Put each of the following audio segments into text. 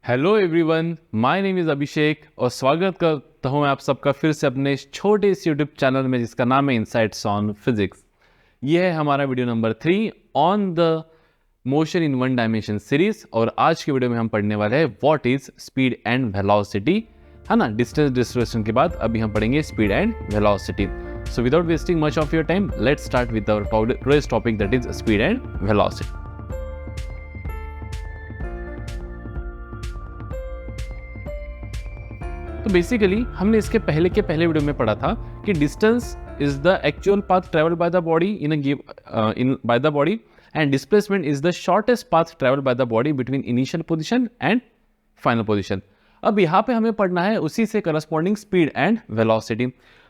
Hello everyone, my name is Abhishek और स्वागत करता हूं मैं आप सबका फिर से अपने इस छोटे इस यूट्यूब चैनल में जिसका नाम है इनसाइट्स ऑन फिजिक्स। ये है हमारा video number 3 on the motion in one dimension series. और आज के वीडियो में हम पढ़ने वाले हैं what is speed and velocity, है ना। डिस्टेंस डिस्ट्रीब्यूशन के बाद अभी हम पढ़ेंगे speed and velocity. So without wasting much of your time, let's start with our today's topic that is speed and velocity. तो बेसिकली हमने इसके पहले वीडियो में पढ़ा था कि distance is the actual path travelled by the body by the body and displacement is the shortest path travelled by the body between initial position and final position. अब यहाँ पे हमें पढ़ना है उसी से करस्पॉन्डिंग स्पीड एंड वेलोसिटी।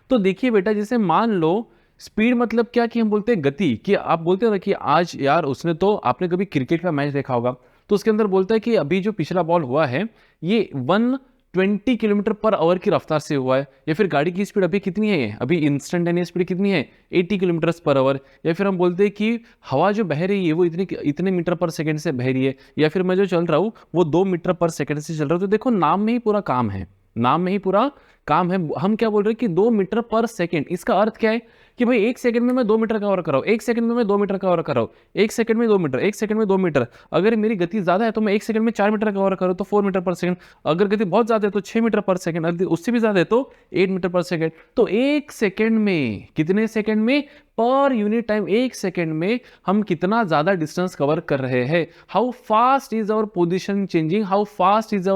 तो देखिए बेटा, जैसे मान लो स्पीड मतलब क्या कि हम बोलते हैं गति, कि आप बोलते हो ना कि आज यार उसने तो, आपने कभी क्रिकेट का मैच देखा होगा तो उसके अंदर बोलता है कि अभी जो पिछला बॉल हुआ है ये 120 किलोमीटर पर आवर की रफ्तार से हुआ है। या फिर गाड़ी की स्पीड अभी कितनी है, अभी इंस्टेंटेनियस स्पीड कितनी है, 80 किलोमीटर पर आवर। या फिर हम बोलते हैं कि हवा जो बह रही है वो इतने मीटर पर सेकंड से बह रही है। या फिर मैं जो चल रहा हूँ वो 2 मीटर पर सेकंड से चल रहा हूँ। तो देखो, नाम में ही पूरा काम है, नाम में ही पूरा काम है। हम क्या बोल रहे हैं कि 2 मीटर पर सेकंड। इसका अर्थ क्या है कि भाई 1 सेकंड में मैं 2 मीटर कवर कर रहा हूँ, 1 सेकंड में मैं 2 मीटर कवर कर रहा हूँ, 1 सेकंड में 2 मीटर, 1 सेकंड में 2 मीटर। अगर मेरी गति ज्यादा है तो मैं 1 सेकंड में 4 मीटर कवर करूँ तो 4 मीटर पर सेकंड। अगर गति बहुत ज्यादा है तो 6 मीटर पर सेकंड, अगर उससे भी ज्यादा है तो 8 मीटर पर सेकंड। तो 1 सेकंड में, कितने सेकंड में, पर यूनिट टाइम 1 सेकंड में हम कितना ज्यादा डिस्टेंस कवर कर रहे हैं। How fast is our position changing, how fast is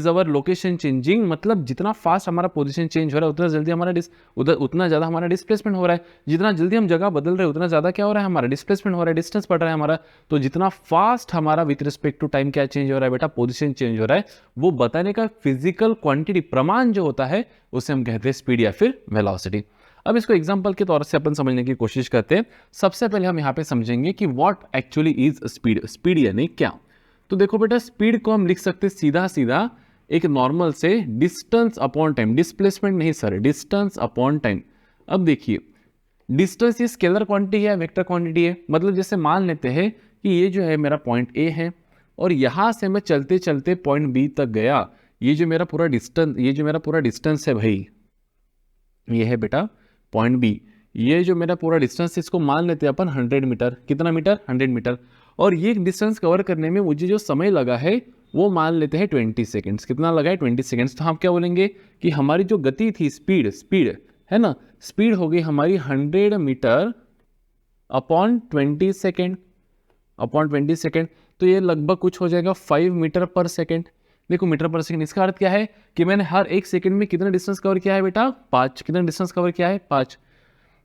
our location changing. मतलब जितना फास्ट हमारा पोजीशन चेंज हो रहा है उतना जल्दी हमारा उतना ज़्यादा हमारा डिस्प्लेसमेंट हो रहा है। जितना जल्दी हम जगह बदल रहे हैं उतना ज़्यादा क्या हो रहा है, हमारा डिस्प्लेसमेंट हो रहा है, डिस्टेंस बढ़ रहा है हमारा। तो जितना फास्ट हमारा विथ रिस्पेक्ट टू टाइम क्या चेंज हो रहा है बेटा, पोजीशन चेंज हो रहा है, वो बताने का फिजिकल क्वांटिटी, प्रमाण जो होता है उसे हम कहते हैं स्पीड या फिर वेलोसिटी। अब इसको एग्जांपल के तौर से अपन समझने की कोशिश करते हैं। सबसे पहले हम यहाँ पे समझेंगे कि what actually is speed. Speed यानी क्या? तो देखो बेटा, स्पीड को हम लिख सकते हैं सीधा सीधा एक नॉर्मल से डिस्टेंस अपॉन टाइम। डिस्प्लेसमेंट नहीं सर, डिस्टेंस अपॉन टाइम। अब देखिए, डिस्टेंस ये स्केलर क्वांटिटी है, वेक्टर क्वांटिटी है। मतलब जैसे मान लेते हैं कि ये जो है मेरा पॉइंट ए है और यहां से मैं चलते चलते पॉइंट बी तक गया। ये जो मेरा पूरा डिस्टेंस है भाई, ये है बेटा पॉइंट बी। ये जो मेरा पूरा डिस्टेंस है इसको मान लेते हैं अपन 100 मीटर। कितना मीटर? 100 मीटर। और ये डिस्टेंस कवर करने में मुझे जो समय लगा है वो मान लेते हैं 20 सेकेंड्स। कितना लगा है? 20 सेकेंड्स। तो हम क्या बोलेंगे कि हमारी जो गति थी, स्पीड है ना, स्पीड हो गई हमारी 100 meter upon 20 second, upon 20 second. तो ये लगभग कुछ हो जाएगा 5 मीटर पर सेकेंड। देखो, मीटर पर सेकेंड, इसका अर्थ क्या है कि मैंने हर 1 सेकेंड में कितना डिस्टेंस कवर किया है बेटा? 5। कितना डिस्टेंस कवर किया है? 5,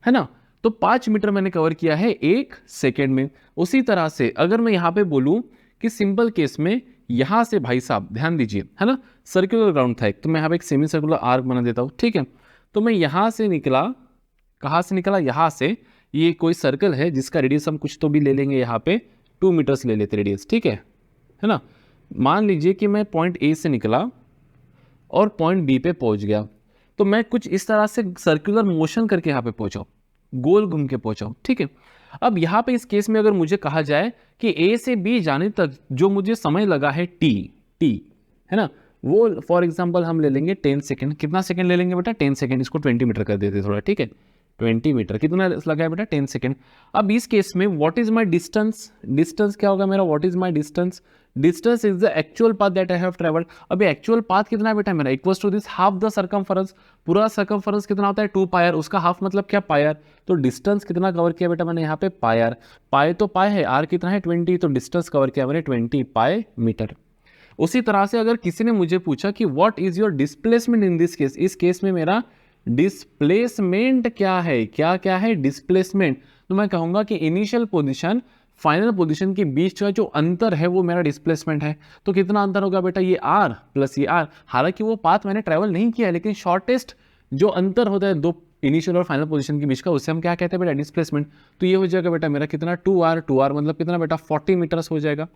है ना। तो 5 मीटर मैंने कवर किया है 1 सेकेंड में। उसी तरह से अगर मैं यहाँ पे बोलूँ कि सिंपल केस में यहां से, भाई साहब ध्यान दीजिए, है ना, सर्कुलर ग्राउंड था एक, तो मैं यहाँ पे एक सेमी सर्कुलर आर्क बना देता हूँ, ठीक है। तो मैं यहां से निकला, कहां से निकला? यहां से। ये कोई सर्कल है जिसका रेडियस हम कुछ तो भी ले लेंगे, यहाँ पे 2 मीटर्स ले लेते रेडियस, ठीक है ना। मान लीजिए कि मैं पॉइंट ए से निकला और पॉइंट बी पे पहुंच गया। तो मैं कुछ इस तरह से सर्कुलर मोशन करके यहाँ पे पहुंचा, गोल घूम के पहुंचा, ठीक है। अब यहाँ पे इस केस में अगर मुझे कहा जाए कि ए से बी जाने तक जो मुझे समय लगा है टी, है ना, वो फॉर एग्जांपल हम ले लेंगे 10 सेकंड। कितना सेकंड ले लेंगे बेटा? 10 सेकंड। इसको 20 मीटर कर देते थोड़ा, ठीक है। 20 मीटर कितना लगा है बेटा? 10 सेकंड। अब इस केस में what is my distance? Distance क्या होगा मेरा? What is my distance? Distance is the actual path that I have travelled. अभी एक्चुअल पाथ कितना है बेटा मेरा? Equals to this half the circumference. पूरा सर्कमफरेंस कितना होता है? 2 पायर। उसका हाफ मतलब क्या? पायर। तो डिस्टेंस कितना कवर किया बेटा मैंने यहाँ पे? पायर। पाए तो पाए है, आर कितना है? 20। तो डिस्टेंस कवर किया मैंने 20 पाए मीटर। उसी तरह से अगर किसी ने मुझे पूछा कि what is your displacement in this case, इस केस में मेरा डिस्प्लेसमेंट क्या है? क्या है डिस्प्लेसमेंट? तो मैं कहूंगा कि इनिशियल पोजीशन फाइनल पोजीशन के बीच का जो अंतर है वो मेरा डिस्प्लेसमेंट है। तो कितना अंतर होगा बेटा? ये आर प्लस ये आर। हालांकि वो पाथ मैंने ट्रेवल नहीं किया है, लेकिन शॉर्टेस्ट जो अंतर होता है दो इनिशियल और फाइनल पोजीशन के बीच का, उसे हम क्या कहते हैं बेटा? डिस्प्लेसमेंट। तो ये हो जाएगा बेटा मेरा कितना? 2r मतलब कितना बेटा? 40 मीटर्स हो जाएगा।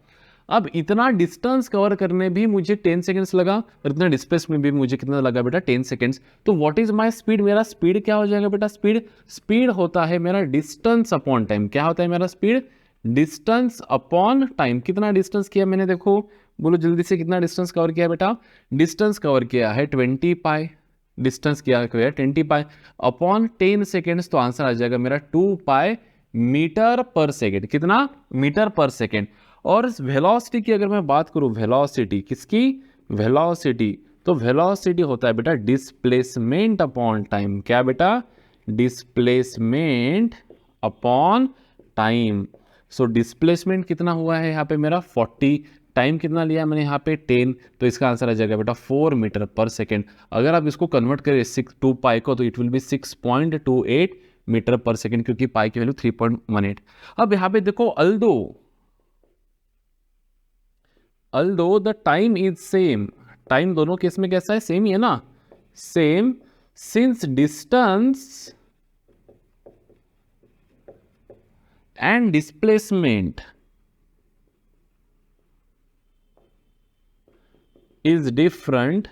अब इतना डिस्टेंस कवर करने भी मुझे 10 सेकंड्स लगा और इतना डिस्प्लेसमेंट भी मुझे कितना लगा बेटा? 10 सेकंड्स। तो व्हाट इज माय स्पीड? मेरा स्पीड क्या हो जाएगा बेटा? स्पीड होता है मेरा डिस्टेंस अपॉन टाइम। क्या होता है मेरा स्पीड? Distance upon time. कितना डिस्टेंस किया मैंने? देखो बोलो जल्दी से, कितना डिस्टेंस कवर किया बेटा? डिस्टेंस कवर किया है 20 पाई, डिस्टेंस किया है 20 पाई अपॉन 10 सेकेंड्स, तो आंसर आ जाएगा मेरा 2 पाई मीटर पर सेकेंड। कितना? मीटर पर सेकेंड। और वेलोसिटी की अगर मैं बात करूं, वेलोसिटी किसकी? वेलोसिटी, तो वेलोसिटी होता है बेटा डिस्प्लेसमेंट अपॉन टाइम। क्या बेटा? Displacement upon time. So displacement कितना हुआ है यहाँ पे मेरा 40, टाइम कितना लिया मैंने यहाँ पे 10, तो इसका आंसर आ जाएगा बेटा 4 मीटर पर सेकेंड। अगर आप इसको कन्वर्ट करें 2 पाई को, तो इट विल बी 6.28 मीटर पर सेकेंड, क्योंकि पाई की वैल्यू 3.18। अब यहाँ पे देखो, although the time is same, time दोनों केस में कैसा है? सेम ही है ना, same, since distance and displacement is different,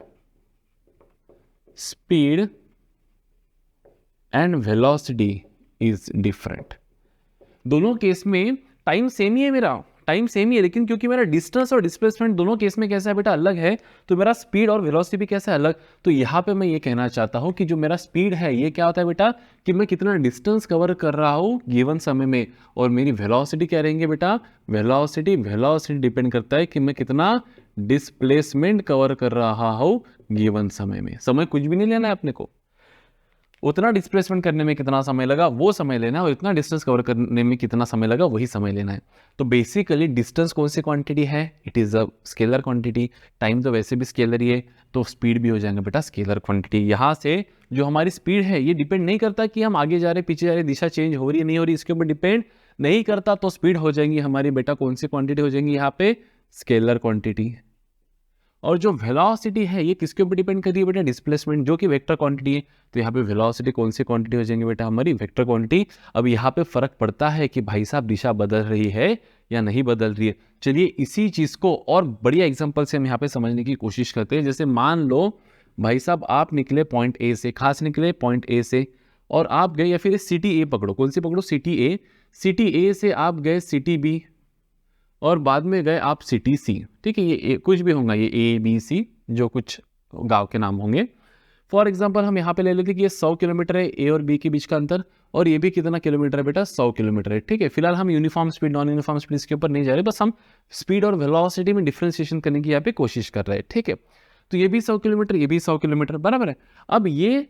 speed and velocity is different। दोनों केस में टाइम सेम ही है, मेरा टाइम सेम ही है, लेकिन क्योंकि मेरा डिस्टेंस और डिस्प्लेसमेंट दोनों केस में कैसा है बेटा? अलग है, तो मेरा स्पीड और वेलोसिटी भी कैसा है? अलग। तो यहाँ पे मैं ये कहना चाहता हूँ कि जो मेरा स्पीड है ये क्या होता है बेटा? कि मैं कितना डिस्टेंस कवर कर रहा हूँ गिवन समय में, और मेरी वेलोसिटी क्या रहेंगे बेटा? वेलोसिटी डिपेंड करता है कि मैं कितना डिस्प्लेसमेंट कवर कर रहा हूँ गिवन समय में। समय कुछ भी नहीं लेना है अपने को, उतना डिस्प्लेसमेंट करने में कितना समय लगा वो समय लेना है, और इतना डिस्टेंस कवर करने में कितना समय लगा वही समय लेना है। तो बेसिकली डिस्टेंस कौन सी क्वांटिटी है? It is a scalar quantity. Time तो वैसे भी स्केलर ही है, तो स्पीड भी हो जाएगा बेटा स्केलर क्वांटिटी। यहाँ से जो हमारी स्पीड है ये डिपेंड नहीं करता कि हम आगे जा रहे पीछे जा रहे, दिशा चेंज हो रही है नहीं हो रही, इसके ऊपर डिपेंड नहीं करता। तो स्पीड हो जाएंगी हमारी बेटा कौन सी क्वांटिटी हो जाएंगी यहाँ पे? Scalar quantity. और जो वेलोसिटी है ये किसके ऊपर डिपेंड कर रही है बेटा? डिस्प्लेसमेंट, जो कि वेक्टर क्वांटिटी है। तो यहाँ पे वेलोसिटी कौन सी क्वांटिटी हो जाएंगे बेटा? हमारी वेक्टर क्वांटिटी। अब यहाँ पे फर्क पड़ता है कि भाई साहब दिशा बदल रही है या नहीं बदल रही है। चलिए इसी चीज को और बढ़िया एग्जांपल से हम यहाँ पे समझने की कोशिश करते हैं। जैसे मान लो भाई साहब आप निकले पॉइंट ए से, खास निकले पॉइंट ए से, और आप गए, या फिर सिटी ए पकड़ो, कौन सी पकड़ो? सिटी ए। सिटी ए से आप गए सिटी बी, और बाद में गए आप सिटी सी। ठीक है, ये कुछ भी होगा, ये ए बी सी जो कुछ गांव के नाम होंगे। फॉर एग्जांपल हम यहाँ पे ले लेते कि ये 100 किलोमीटर है ए और बी के बीच का अंतर, और ये भी कितना किलोमीटर है बेटा? 100 किलोमीटर है। ठीक है, फिलहाल हम uniform speed non uniform speed इसके ऊपर नहीं जा रहे, बस हम स्पीड और वेलोसिटी में डिफ्रेंसिएशन करने की यहाँ पे कोशिश कर रहे हैं। ठीक है, तो ये भी 100 किलोमीटर, ये भी 100 किलोमीटर, बराबर है। अब ये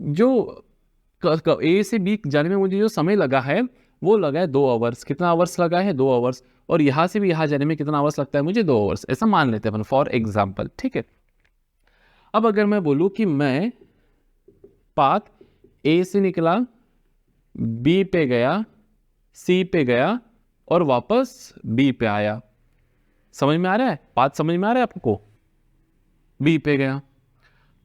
जो ए से बी जाने में मुझे जो समय लगा है वो लगा है 2 आवर्स। कितना आवर्स लगा है? 2 आवर्स। और यहां से भी यहां जाने में कितना आवर्स लगता है मुझे? 2 आवर्स। ऐसा मान लेते हैं अपन फॉर एग्जांपल। ठीक है, अब अगर मैं बोलूं कि मैं पाथ ए से निकला, बी पे गया, सी पे गया, और वापस बी पे आया, समझ में आ रहा है? पाथ समझ में आ रहा है आपको? बी पे गया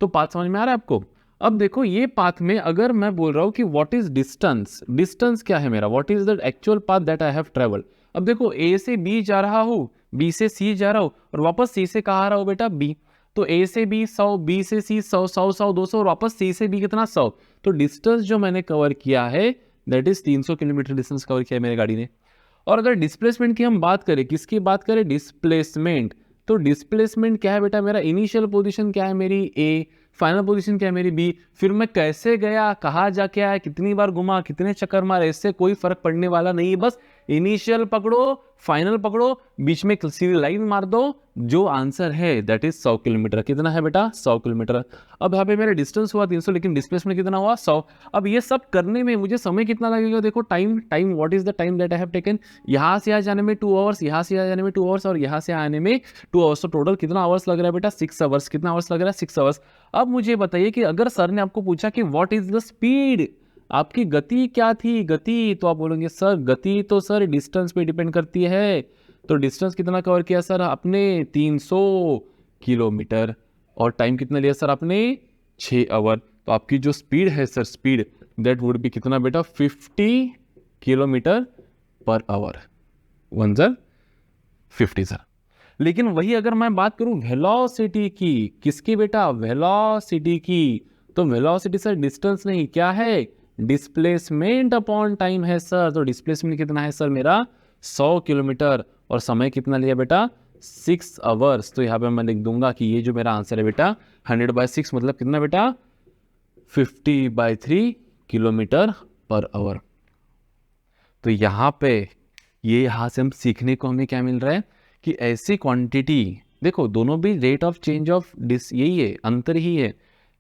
तो पाथ समझ में आ रहा है आपको? अब देखो ये पाथ में अगर मैं बोल रहा हूं कि व्हाट इज डिस्टेंस, डिस्टेंस क्या है मेरा? What is the actual path that I have travelled. अब देखो ए से बी जा रहा हूं, बी से सी जा रहा हूं, और वापस सी से कहा आ रहा हूं बेटा? बी। तो ए से बी 100, बी से सी 100, 100, 100, 200, और वापस सी से बी कितना? 100। तो डिस्टेंस जो मैंने कवर किया है that is 300 kilometre distance cover किया है मेरी गाड़ी ने। और अगर डिस्प्लेसमेंट की हम बात करें, किसकी बात करें? डिस्प्लेसमेंट। तो डिस्प्लेसमेंट क्या है बेटा? मेरा इनिशियल पोजीशन क्या है मेरी? ए। फाइनल पोजीशन क्या है मेरी? बी। फिर मैं कैसे गया, कहाँ जाके आया, कितनी बार घुमा, कितने चक्कर मारे, इससे कोई फर्क पड़ने वाला नहीं है। बस इनिशियल पकड़ो, फाइनल पकड़ो, बीच में सीधी लाइन मार दो, जो आंसर है दैट इज 100 किलोमीटर। कितना है बेटा? 100 किलोमीटर। अब यहाँ पे मेरा डिस्टेंस हुआ 300, लेकिन डिस्प्लेसमेंट कितना हुआ? 100। अब ये सब करने में मुझे समय कितना लगेगा? देखो time, what is the time that I have taken? यहाँ से यहाँ जाने में 2 आवर्स, यहाँ से यहाँ जाने में 2 आवर्स, और यहाँ से आने में 2 आवर्स। तो टोटल कितना आवर्स लग रहा है बेटा? 6 आवर्स। कितना आवर्स लग रहा है? 6 आवर्स। अब मुझे बताइए कि अगर सर ने आपको पूछा कि व्हाट इज द स्पीड, आपकी गति क्या थी? गति, तो आप बोलेंगे सर गति तो सर डिस्टेंस पे डिपेंड करती है। तो डिस्टेंस कितना कवर किया सर आपने? 300 किलोमीटर। और टाइम कितना लिया सर आपने? 6 आवर। तो आपकी जो स्पीड है sir, speed that would be कितना बेटा? 50 kilometre per our. 1 sir 50 sir. लेकिन वही अगर मैं बात करूं वेलोसिटी की, किसकी बेटा? वेलोसिटी की। तो वेलोसिटी सर डिस्टेंस नहीं, क्या है? डिस्प्लेसमेंट अपॉन टाइम है सर। तो डिस्प्लेसमेंट कितना है सर मेरा? 100 किलोमीटर। और समय कितना लिया बेटा? 6 आवर्स। तो यहाँ पे मैं लिख दूंगा कि ये जो मेरा आंसर है बेटा 100/6 मतलब कितना बेटा 50/3 किलोमीटर पर आवर। तो यहाँ पे यहाँ से हम सीखने को हमें क्या मिल रहा है कि ऐसी क्वांटिटी, देखो दोनों भी रेट ऑफ चेंज ऑफ यही है, अंतर ही है,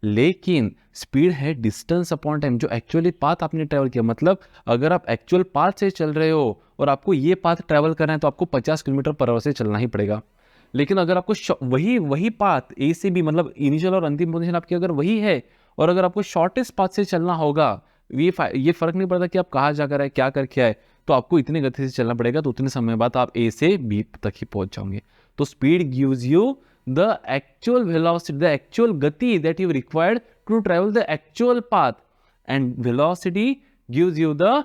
लेकिन स्पीड है डिस्टेंस अपॉन टाइम, जो एक्चुअली पाथ आपने ट्रेवल किया। मतलब अगर आप एक्चुअल पाथ से चल रहे हो और आपको ये पाथ ट्रेवल करना है तो आपको 50 किलोमीटर पर आवर से चलना ही पड़ेगा। लेकिन अगर आपको वही पाथ ए से बी, मतलब इनिशियल और अंतिम पोजीशन आपकी अगर वही है, और अगर आपको शॉर्टेस्ट पाथ से चलना होगा, ये फर्क नहीं पड़ता कि आप कहाँ जाकर आए, क्या करके आए, तो आपको इतनी गति से चलना पड़ेगा, तो उतने समय बाद आप ए से बी तक ही पहुंच जाओगे। तो speed gives you the actual velocity, the actual गति that you required to travel the actual path, and velocity gives you the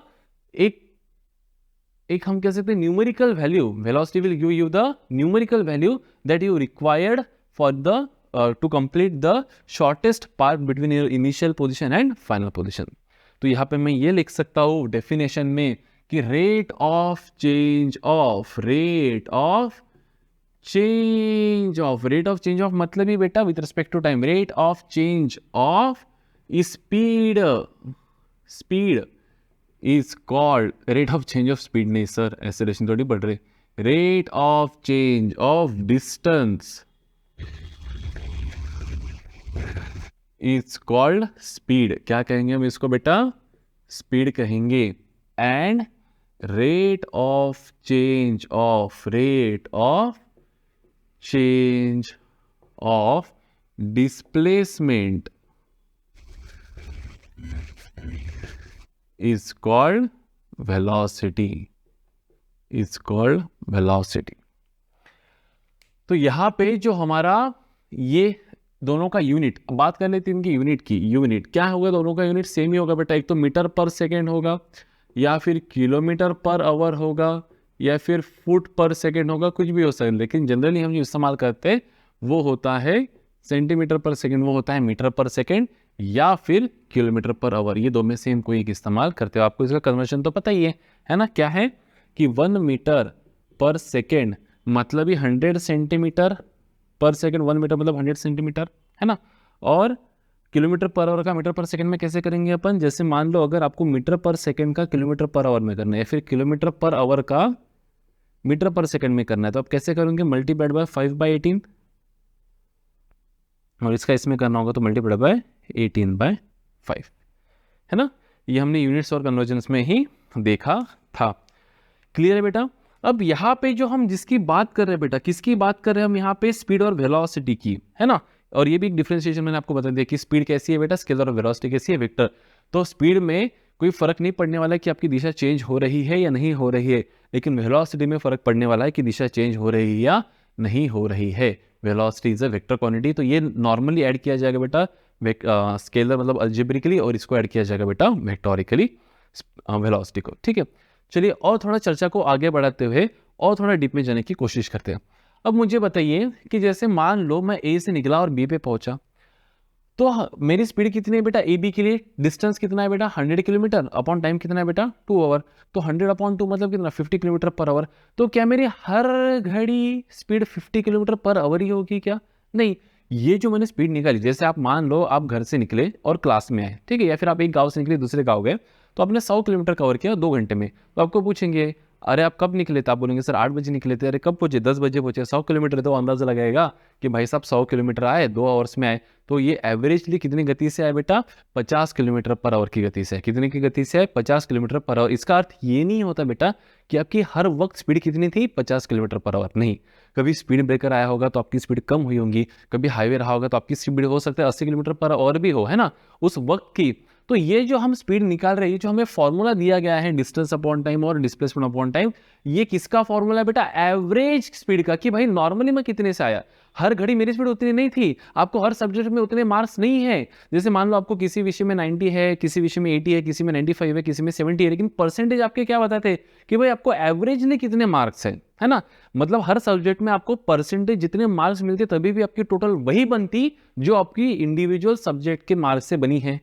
एक हम कह सकते हैं numerical value. Velocity will give you the numerical value that you required for the to complete the shortest path between your initial position and final position. तो यहाँ पे मैं ये लिख सकता हूँ डेफिनेशन में कि रेट ऑफ चेंज ऑफ मतलब ही बेटा with respect to time, rate of change of speed is called, rate of change of speed नहीं सर, एक्सेलरेशन थोड़ी बढ़ रही, rate of change of distance is called speed. क्या कहेंगे हम इसको बेटा, स्पीड कहेंगे। And rate of change of displacement is called velocity, तो यहां पे जो हमारा ये दोनों का यूनिट, बात कर लेते हैं इनकी यूनिट की। यूनिट क्या होगा, दोनों का यूनिट सेम ही होगा बेटा, एक तो मीटर पर सेकेंड होगा, या फिर किलोमीटर पर आवर होगा, या फिर फुट पर सेकेंड होगा, कुछ भी हो सकता है। लेकिन जनरली हम जो इस्तेमाल करते हैं वो होता है सेंटीमीटर पर सेकेंड, वो होता है मीटर पर सेकेंड, या फिर किलोमीटर पर आवर। ये दो में से हम कोई एक इस्तेमाल करते हो। आपको इसका कन्वर्शन तो पता ही है ना, क्या है कि 1 मीटर पर सेकेंड मतलब ही 100 सेंटीमीटर पर सेकेंड, 1 मीटर मतलब 100 सेंटीमीटर, है ना। और किलोमीटर पर आवर का मीटर पर सेकेंड में कैसे करेंगे अपन, जैसे मान लो अगर आपको मीटर पर सेकेंड का किलोमीटर पर आवर में करना है, या फिर किलोमीटर पर आवर का मीटर पर सेकेंड में करना है, तो आप कैसे करेंगे, मल्टीप्लाइड बाय 5/18, और इसका इसमें करना होगा तो मल्टीप्लाइड बाय 18/5, है ना। ये हमने यूनिट्स और कन्वर्जन्स में ही देखा था। क्लियर है बेटा। अब यहाँ पे जो हम जिसकी बात कर रहे हैं बेटा, किसकी बात कर रहे हैं हम यहाँ पे, स्पीड और वेलोसिटी की, है ना। और ये भी एक डिफरेंशिएशन मैंने आपको बता दिया कि स्पीड कैसी है बेटा, स्केलर, और वेलोसिटी कैसी है, वेक्टर। तो स्पीड में कोई फर्क नहीं पड़ने वाला है कि आपकी दिशा चेंज हो रही है या नहीं हो रही है, लेकिन वेलोसिटी में फर्क पड़ने वाला है कि दिशा चेंज हो रही है या नहीं हो रही है। Velocity is a vector quantity, तो ये नॉर्मली ऐड किया जाएगा बेटा स्केलर मतलब अलजेब्रिकली, और इसको ऐड किया जाएगा बेटा वेक्टोरिकली वेलोसिटी को। ठीक है, चलिए और थोड़ा चर्चा को आगे बढ़ाते हुए और थोड़ा डीप में जाने की कोशिश करते हैं। अब मुझे बताइए कि जैसे मान लो मैं ए से निकला और बी पे पहुंचा, तो मेरी स्पीड कितनी है बेटा, ए बी के लिए डिस्टेंस कितना है बेटा 100 किलोमीटर, अपॉन टाइम कितना है बेटा 2 आवर। तो 100/2 मतलब कितना 50 किलोमीटर पर आवर। तो क्या मेरी हर घड़ी स्पीड 50 किलोमीटर पर आवर ही होगी क्या, नहीं। ये जो मैंने स्पीड निकाली, जैसे आप मान लो आप घर से निकले और क्लास में आए, ठीक है, या फिर आप एक गांव से निकले दूसरे गांव गए, तो आपने 100 किलोमीटर कवर किया 2 घंटे में। तो आपको पूछेंगे अरे आप कब निकले थे, आप बोलेंगे सर 8 बजे निकले थे। अरे कब पहुंचे, 10 बजे पहुंचे। 100 किलोमीटर, तो अंदाजा लगाएगा कि भाई साहब 100 किलोमीटर आए 2 आवर्स में आए। तो ये एवरेजली कितनी गति से आए बेटा, 50 किलोमीटर पर आवर की गति से। कितने की गति से आए, 50 किलोमीटर पर आवर। इसका अर्थ ये नहीं होता बेटा कि आपकी हर वक्त स्पीड कितनी थी 50 किलोमीटर पर आवर, नहीं। कभी स्पीड ब्रेकर आया होगा तो आपकी स्पीड कम हुई होगी, कभी हाईवे रहा होगा तो आपकी स्पीड हो सकता है 80 किलोमीटर पर आवर भी हो, है ना, उस वक्त की। तो ये जो हम स्पीड निकाल रहे हैं, जो हमें फॉर्मूला दिया गया है डिस्टेंस अपॉन टाइम और डिस्प्लेसमेंट अपॉन टाइम, ये किसका फॉर्मूला है बेटा, एवरेज स्पीड का, कि भाई नॉर्मली मैं कितने से आया। हर घड़ी मेरी स्पीड उतनी नहीं थी, आपको हर सब्जेक्ट में उतने मार्क्स नहीं है। जैसे मान लो आपको किसी विषय में 90 है, किसी विषय में 80 है, किसी में 95 है, किसी में 70 है, लेकिन परसेंटेज आपके क्या बताते हैं कि भाई आपको एवरेजली कितने मार्क्स है ना। मतलब हर सब्जेक्ट में आपको परसेंटेज जितने मार्क्स मिलते तभी भी आपकी टोटल वही बनती जो आपकी इंडिविजुअल सब्जेक्ट के मार्क्स से बनी है।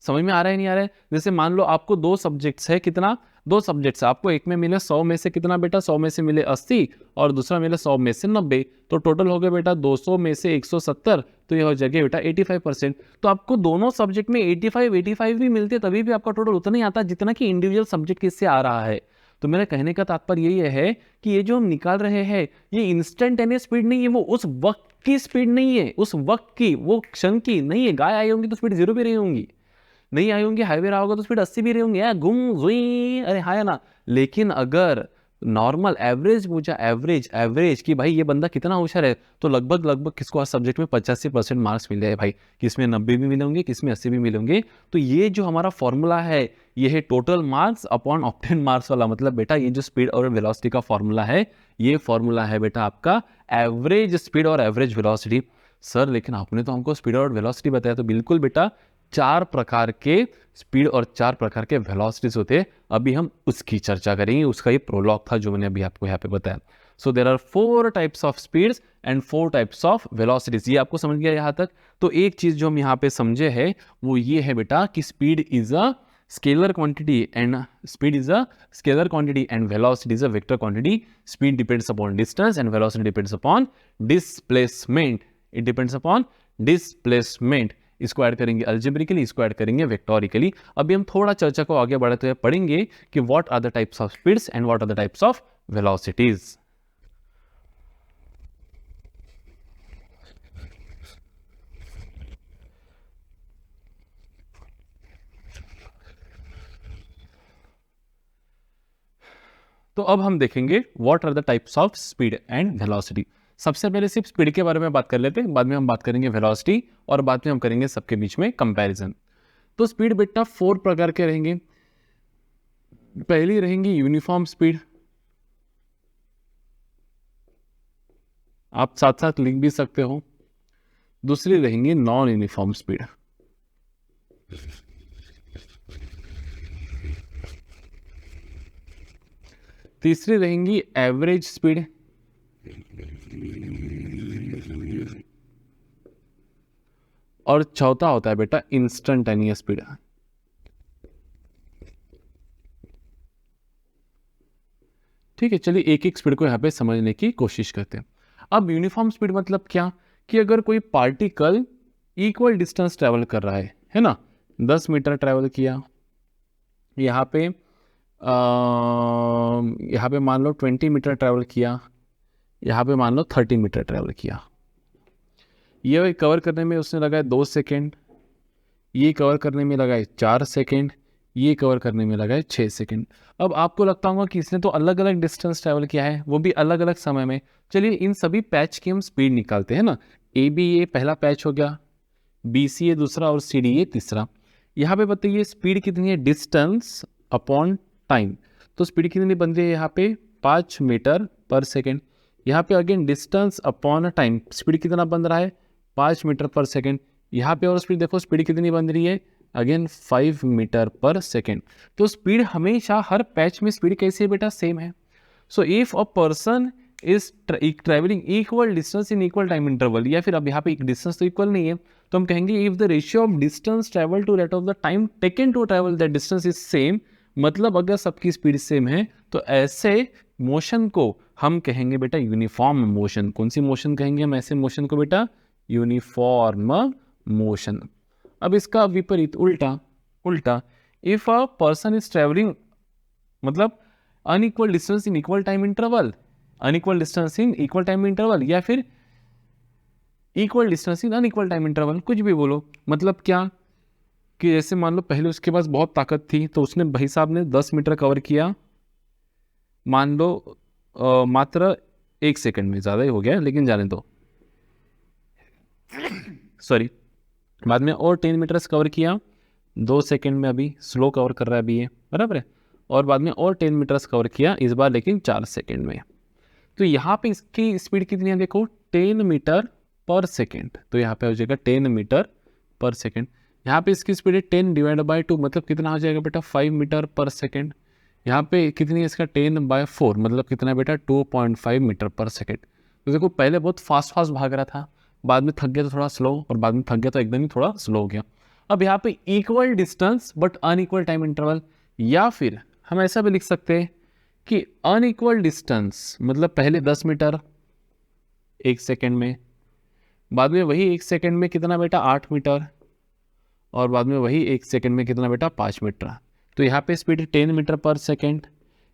समझ में आ रहा है नहीं आ रहा है। जैसे मान लो आपको 2 सब्जेक्ट्स है, कितना दो सब्जेक्ट्स, आपको एक में मिले 100 में से कितना बेटा, 100 में से मिले 80 और दूसरा मिले 100 में से 90, तो टोटल हो गया बेटा 200 में से 170, तो ये हो जाएगा बेटा 85%। तो आपको दोनों सब्जेक्ट में 85 भी मिलते तभी भी आपका टोटल उतना ही आता जितना कि इंडिविजुअल सब्जेक्ट किससे आ रहा है। तो मेरा कहने का तात्पर्य ये है कि ये जो हम निकाल रहे हैं ये इंस्टेंटेनियस स्पीड नहीं है, वो उस वक्त की स्पीड नहीं है, उस वक्त की, वो क्षण की नहीं है। गाय आई होंगी तो स्पीड 0 भी रही होंगी, नहीं आई होंगी, हाईवे रहा होगा तो स्पीड 80 भी रही होंगी, गुम जुई, अरे हाँ ना। लेकिन अगर नॉर्मल एवरेज पूछा, एवरेज कि भाई ये बंदा कितना होशियार है, तो लगभग किसको हर सब्जेक्ट में 85% मार्क्स मिल जाए भाई, किसमें 90 भी मिलेंगे, किसमें 80 भी मिलेंगे। तो ये जो हमारा फॉर्मूला है ये है total marks upon obtain marks वाला। मतलब बेटा ये जो स्पीड और वेलोसिटी का फॉर्मूला है, ये फॉर्मूला है बेटा आपका एवरेज स्पीड और एवरेज वेलोसिटी। सर लेकिन आपने तो हमको स्पीड और वेलोसिटी बताया। तो बिल्कुल बेटा 4 प्रकार के स्पीड और 4 प्रकार के वेलोसिटीज होते हैं, अभी हम उसकी चर्चा करेंगे। उसका ये प्रोलॉग था जो मैंने अभी आपको यहाँ पे बताया। So there are 4 types of speeds and 4 types of velocities. ये आपको समझ गया यहाँ तक। तो एक चीज जो हम यहाँ पे समझे है वो ये है बेटा कि speed is a scalar quantity and velocity is a vector quantity. Speed depends upon distance and velocity depends upon displacement. It depends upon displacement. इसको ऐड करेंगे अल्जेब्रिकली, इसको ऐड करेंगे वेक्टोरिकली। अभी हम थोड़ा चर्चा को आगे बढ़ाते हुए पढ़ेंगे कि what are the types of speeds and what are the types of velocities. तो अब हम देखेंगे what are the types of speed and velocity. सबसे पहले सिर्फ स्पीड के बारे में बात कर लेते हैं, बाद में हम बात करेंगे वेलोसिटी और बाद में हम करेंगे सबके बीच में कंपैरिजन। तो स्पीड बेटा 4 प्रकार के रहेंगे। पहली रहेंगी यूनिफॉर्म स्पीड, आप साथ साथ लिख भी सकते हो। दूसरी रहेंगी नॉन यूनिफॉर्म स्पीड। तीसरी रहेंगी एवरेज स्पीड। और चौथा होता है बेटा इंस्टेंटेनियस स्पीड। ठीक है, चलिए एक एक स्पीड को यहाँ पे समझने की कोशिश करते हैं। अब यूनिफॉर्म स्पीड मतलब क्या, कि अगर कोई पार्टिकल इक्वल डिस्टेंस ट्रेवल कर रहा है ना, 10 मीटर ट्रेवल किया, यहाँ पे मान लो 20 मीटर ट्रेवल किया, यहाँ पे मान लो 30 मीटर ट्रेवल किया, ये कवर करने में उसने लगाए 2 सेकेंड, ये कवर करने में लगाए 4 सेकेंड, ये कवर करने में लगाए 6 सेकेंड। अब आपको लगता होगा कि इसने तो अलग अलग डिस्टेंस ट्रैवल किया है, वो भी अलग अलग समय में। चलिए इन सभी पैच की हम स्पीड निकालते हैं ना। ए बी ये पहला पैच हो गया, बी सी ये दूसरा और सी डी ये तीसरा। यहाँ पे बताइए स्पीड कितनी है, डिस्टेंस अपॉन टाइम। तो स्पीड कितनी बन रही है यहाँ पे 5 मीटर पर सेकेंड। यहाँ पे again distance upon time, speed कितना बन रहा है 5 मीटर पर सेकेंड। यहाँ पे और स्पीड देखो, स्पीड कितनी बन रही है अगेन 5 मीटर पर सेकेंड। तो स्पीड हमेशा हर पैच में स्पीड कैसी है बेटा, सेम है। So if a person is travelling equal distance in equal time interval, या फिर अब यहाँ पे एक डिस्टेंस तो इक्वल नहीं है, तो हम कहेंगे if the ratio of distance travel to rate of the time taken to travel that distance is same. मतलब अगर सबकी स्पीड सेम है तो ऐसे मोशन को हम कहेंगे बेटा यूनिफॉर्म मोशन। कौन सी मोशन कहेंगे हम ऐसे मोशन को बेटा, यूनिफॉर्म मोशन। अब इसका विपरीत उल्टा if a person is travelling, मतलब unequal distance in equal time interval, unequal distance in equal time interval, या फिर equal distance in unequal time interval, कुछ भी बोलो। मतलब क्या कि जैसे मान लो पहले उसके पास बहुत ताकत थी, तो उसने भाई साहब ने 10 मीटर कवर किया, मान लो मात्र 1 सेकंड में, ज़्यादा ही हो गया लेकिन जाने दो, सॉरी। बाद में और 10 मीटर्स कवर किया 2 सेकंड में, अभी स्लो कवर कर रहा है अभी ये, बराबर है। और बाद में और 10 मीटर्स कवर किया इस बार लेकिन 4 सेकंड में। तो यहाँ पे इसकी स्पीड कितनी है देखो, 10 मीटर पर सेकंड। तो यहाँ पे हो जाएगा 10 मीटर पर सेकंड। यहाँ पे इसकी स्पीड है 10 डिवाइड बाई 2, मतलब कितना हो जाएगा बेटा 5 मीटर पर सेकंड। यहाँ पे कितनी है इसका 10/4, मतलब कितना है बेटा 2.5 मीटर पर सेकंड। तो देखो पहले बहुत फास्ट भाग रहा था, बाद में थक गया तो थोड़ा स्लो, और बाद में थक गया तो एकदम ही थोड़ा स्लो हो गया। अब यहाँ पे equal distance but unequal time interval, या फिर हम ऐसा भी लिख सकते हैं कि अनइक्वल डिस्टेंस मतलब पहले 10 मीटर 1 सेकेंड में, बाद में वही 1 सेकेंड में कितना बेटा 8 मीटर, और बाद में वही 1 सेकेंड में कितना बेटा 5 मीटर। तो यहाँ पे स्पीड 10 मीटर पर सेकेंड,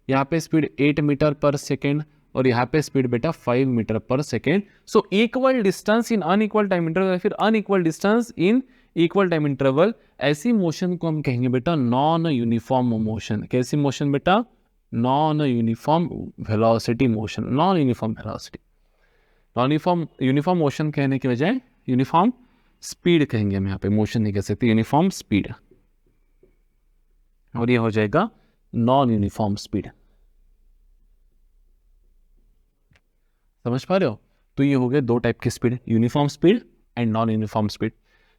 यहाँ पे स्पीड 8 मीटर पर सेकेंड, और यहाँ पे स्पीड बेटा 5 मीटर पर second. So equal distance in unequal time interval या फिर unequal distance in equal time interval, ऐसी मोशन को हम कहेंगे बेटा नॉन यूनिफॉर्म मोशन। कैसी मोशन बेटा? Non uniform velocity motion, non uniform velocity. Non uniform motion कहने के बजाय यूनिफॉर्म स्पीड कहेंगे हम, यहाँ पे मोशन नहीं कह सकते, यूनिफॉर्म स्पीड, और ये हो जाएगा नॉन यूनिफॉर्म स्पीड। समझ पा रहे हो? तो ये हो गए दो टाइप के speed, uniform speed and non uniform speed.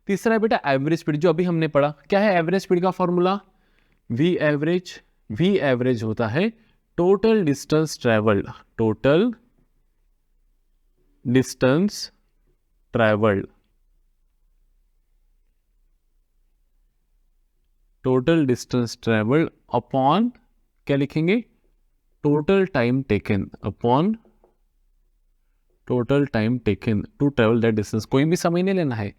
तीसरा है बेटा एवरेज स्पीड, जो अभी हमने पढ़ा। क्या है एवरेज स्पीड का फॉर्मूला? वी एवरेज होता है total distance travelled, total distance travelled, total distance travelled upon, क्या लिखेंगे? Total time taken, upon total time taken to travel that distance. कोई भी समय नहीं लेना है,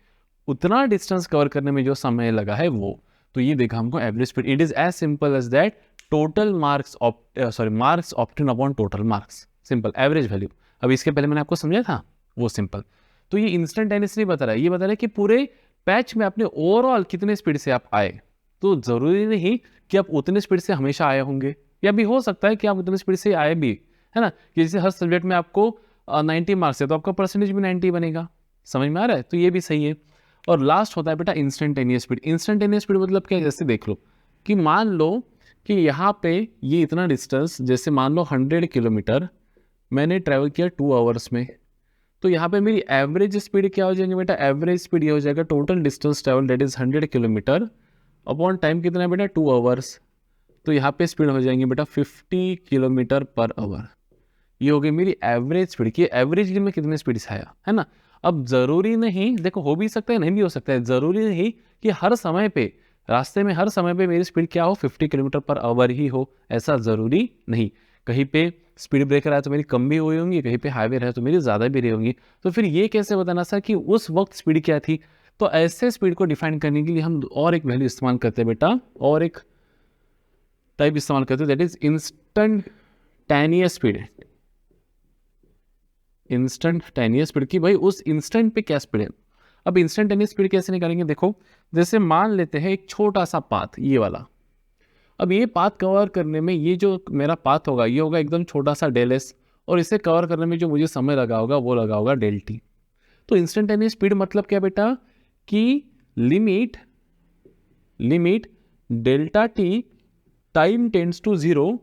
उतना डिस्टेंस कवर करने में जो समय लगा है वो। तो ये देखा हमको average speed. It is as simple as that total marks marks obtain upon total marks, simple average value. अब इसके पहले मैंने आपको समझाया था वो सिंपल। तो ये इंस्टेंटेनियसली बता रहा है, ये बता रहा है कि पूरे पैच में अपने ओवरऑल कितने स्पीड से आप आए। तो जरूरी नहीं कि आप उतने स्पीड से हमेशा आए होंगे, या भी हो सकता है कि आप उतने स्पीड से आए भी, है ना। कि जैसे हर सब्जेक्ट में आपको 90 मार्क्स है तो आपका परसेंटेज भी 90 बनेगा। समझ में आ रहा है? तो ये भी सही है। और लास्ट होता है बेटा इंस्टेंटेनियस स्पीड। इंस्टेंटेनियस स्पीड मतलब क्या? जैसे देख लो कि मान लो कि यहाँ पे ये इतना डिस्टेंस, जैसे मान लो 100 किलोमीटर मैंने ट्रैवल किया 2 आवर्स में, तो यहाँ पे मेरी एवरेज स्पीड क्या हो जाएगी बेटा? एवरेज स्पीड ये हो जाएगा total distance travel that is 100 kilometre upon time कितना है बेटा? 2 आवर्स। तो यहाँ पे स्पीड हो जाएंगी बेटा 50 किलोमीटर पर आवर। ये हो गई मेरी एवरेज स्पीड की एवरेज में कितने स्पीड से आया, है ना। अब जरूरी नहीं, देखो हो भी सकता है नहीं भी हो सकता है, जरूरी नहीं कि हर समय पे रास्ते में हर समय पे मेरी स्पीड क्या हो 50 किलोमीटर पर आवर ही हो, ऐसा जरूरी नहीं। कहीं पे स्पीड ब्रेकर आया तो मेरी कम भी हुई होंगी, कहीं पे हाईवे रहा तो मेरी ज़्यादा भी रही होंगी। तो फिर ये कैसे बताना सर कि उस वक्त स्पीड क्या थी? तो ऐसे स्पीड को डिफाइन करने के लिए हम और एक वैल्यू इस्तेमाल करते हैं बेटा, और एक टाइप इस्तेमाल करते हैं, that is instantaneous speed. Instantaneous speed की भाई उस इंस्टेंट पे क्या स्पीड है। अब इंस्टेंटेनियस स्पीड कैसे निकालेंगे? देखो जैसे मान लेते हैं एक छोटा सा पाथ, ये वाला। अब ये पाथ कवर करने में ये जो मेरा पाथ होगा ये होगा एकदम छोटा सा डेल एस, और इसे कवर करने में जो मुझे समय लगा होगा वो लगा होगा डेल टी। तो इंस्टेंटेनियस स्पीड मतलब क्या बेटा? कि limit delta t time tends to 0,